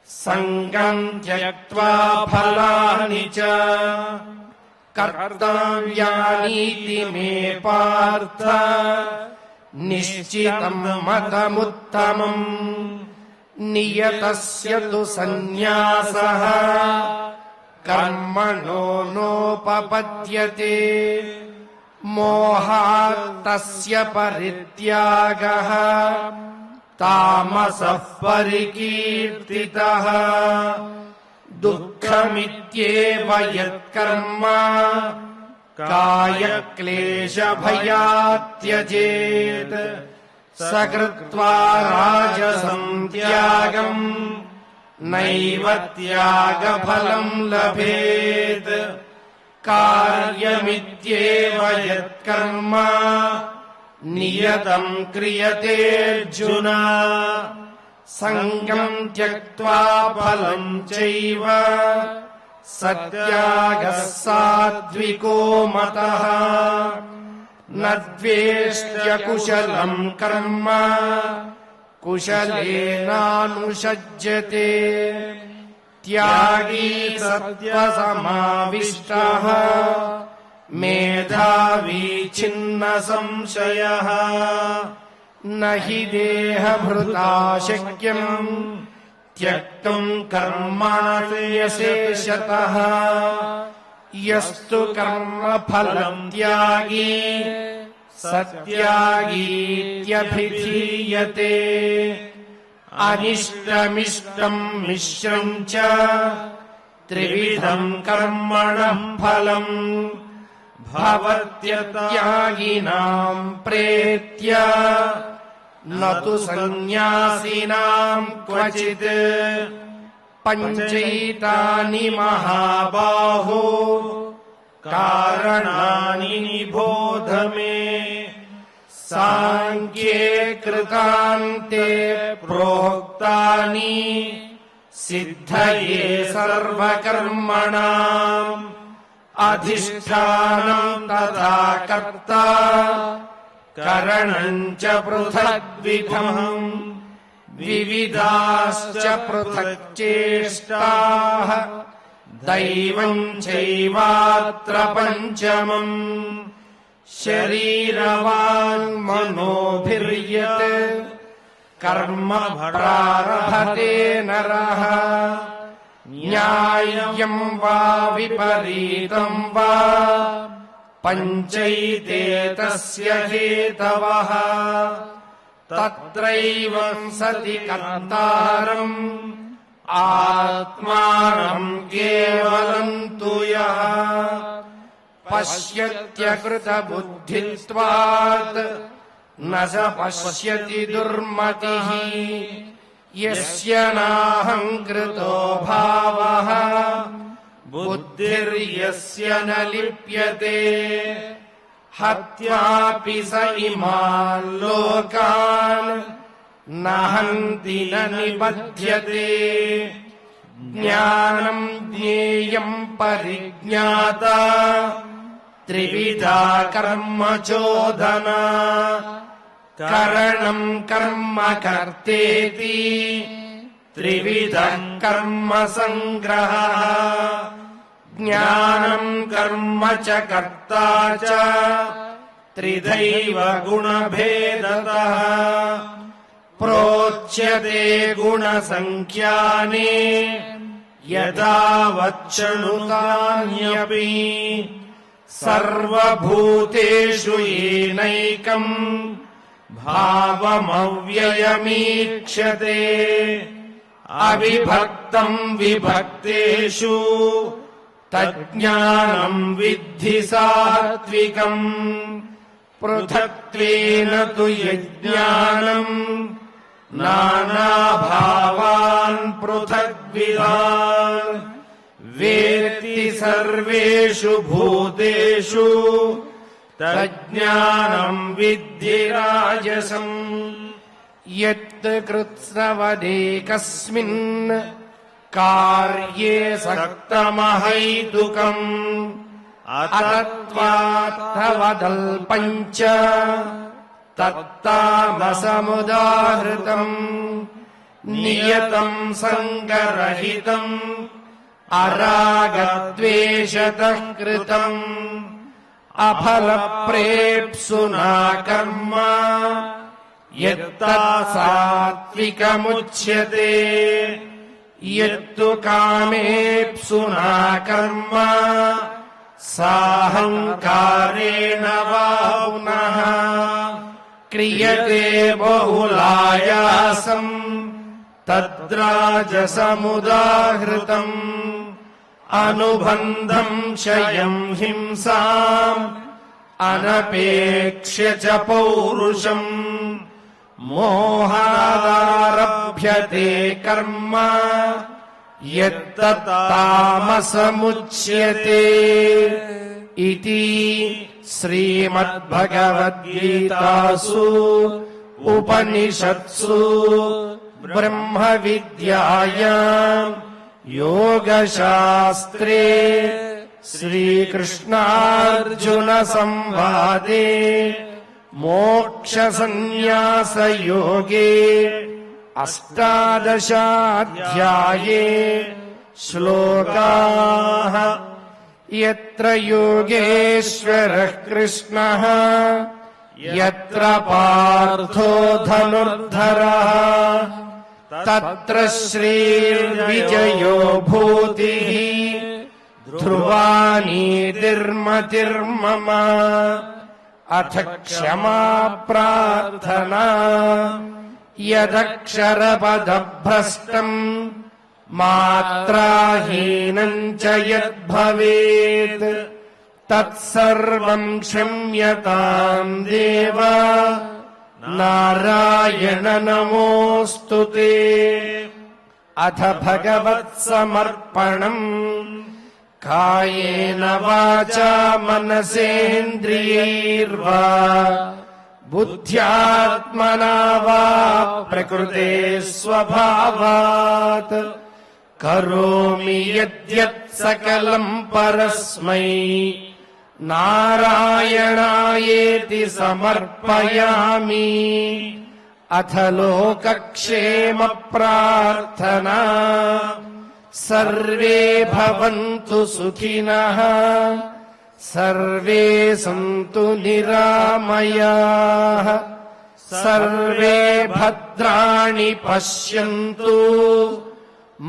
सङ्गम् त्यक्त्वा फलानि च कर्तव्यानीति मे पार्थ निश्चितम् मतमुत्तमम्। नियतस्य तु सन्न्यासः कर्मणो नोपपद्यते। मोहात्तस्य परित्यागः तामसः परिकीर्तितः। दुःखमित्येव यत्कर्म कायक्लेशभयात् त्यजेत् स कृत्वा राजसं त्यागम् नैव त्यागफलम् लभेत्। कार्यमित्येव यत्कर्म नियतम् क्रियतेऽर्जुन सङ्गम् त्यक्त्वा फलम् चैव सत्यागः सात्विको मतः। न द्वेष्ट्य कुशलम् कर्म कुशलेनानुषज्यते। त्यागी सत्त्वसमाविष्टः मेधावी छिन्न संशयः। न हि देहभृता शक्यम् त्यक्तुम् कर्माण्यशेषतः। यस्तु कर्मफलम् त्यागी सत्यागीत्यभिधीयते। अनिष्टमिष्टम् मिश्रम् च त्रिविधम् कर्मणः फलम्। भवत्यत्यागिनाम् प्रेत्य न तु सन्न्यासिनाम् क्वचित्। पञ्चैतानि महाबाहो कारणानि निबोध मे। साङ्ख्ये कृतान्ते प्रोक्तानि सिद्धये सर्वकर्मणाम्। अधिष्ठानम् तथा कर्ता करणम् च पृथग्विधम्। विविधाश्च पृथक् चेष्टाः दैवम् चैवात्र पञ्चमम्। शरीरवान् मनोभिर्यत् कर्म प्रारभते नरः। न्याय्यम् वा विपरीतम् वा पञ्चैते तस्य हेतवः। तत्रैवम् सति कर्तारम् आत्मानं केवलं तु यः पश्यत्यकृतबुद्धित्वात् न स पश्यति दुर्मतिः यस्य नाहङ्कृतो भावः बुद्धिर्यस्य न लिप्यते हत्यापि स इमान् लोकान् न हन्ति न निबध्यते ज्ञानं ज्ञेयं परिज्ञाता त्रिविधा कर्म चोदना करणं कर्म कर्तेति त्रिविधः कर्म संग्रहः ज्ञानं कर्म च कर्ता च त्रिधैव गुणभेदतः प्रोच्यते गुणसङ्ख्याने यदा वच्चनुतान्यपि सर्वभूतेषु येनैकम् भावमव्ययमीक्षते अविभक्तम् विभक्तेषु तज्ज्ञानम् विद्धि सात्विकम् पृथक्त्वेन तु यज्ञानम् नानाभावान् पृथग्विधान् वेत्ति सर्वेषु भूतेषु तज्ज्ञानम् विद्धि राजसम् यत् कृत्स्नवदेकस्मिन् कार्ये सक्तमहैतुकम् अतत्त्वार्थवदल्पम् च तत्तामसमुदाहृतम् नियतम् सङ्गरहितम् अरागद्वेषतः कृतम् अफलप्रेप्सुना कर्म यत्ता सात्विकमुच्यते यत्तु कामेप्सुना कर्म साहङ्कारेण वा पुनः क्रियते बहुलायासम् तद्राजसमुदाहृतम् अनुबन्धम् क्षयम् हिंसाम् अनपेक्ष्य च पौरुषम् मोहादारभ्यते कर्म यत्तत्तामसमुच्यते इति श्रीमद्भगवद्गीतासु उपनिषत्सु ब्रह्मविद्यायाम् योगशास्त्रे श्रीकृष्णार्जुनसंवादे मोक्षसंन्यासयोगे 18 श्लोकाः यत्र योगेश्वरः कृष्णः यत्र पार्थो धनुर्धरः तत्र श्रीर्विजयो भूतिः ध्रुवा नीतिर्मतिर्मम अथ क्षमा प्रार्थना यदक्षरपदभ्रष्टम् मात्राहीनम् च यद्भवेत् तत्सर्वम् क्षम्यताम् देव नारायण नमोऽस्तु ते। अथ भगवत्समर्पणम् कायेन वाचा मनसेन्द्रियैर्वा बुद्ध्यात्मना वा प्रकृते स्वभावात् करोमि यद्यत् सकलम् परस्मै नारायणायेति समर्पयामि। अथ लोकक्षेम प्रार्थना सर्वे भवन्तु सुखिनः सर्वे सन्तु निरामयाः सर्वे भद्राणि पश्यन्तु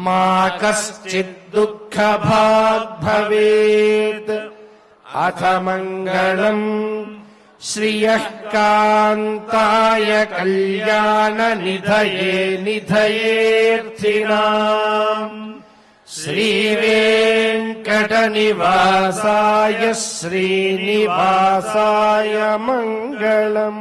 मा कश्चित् दुःखभाग् भवेत्। अथ मङ्गलम् శ్రియః కాంతాయ కళ్యాణ నిధయే నిధయేర్థినాం శ్రీవేంకట నివాసాయ శ్రీనివాసాయ మంగళం.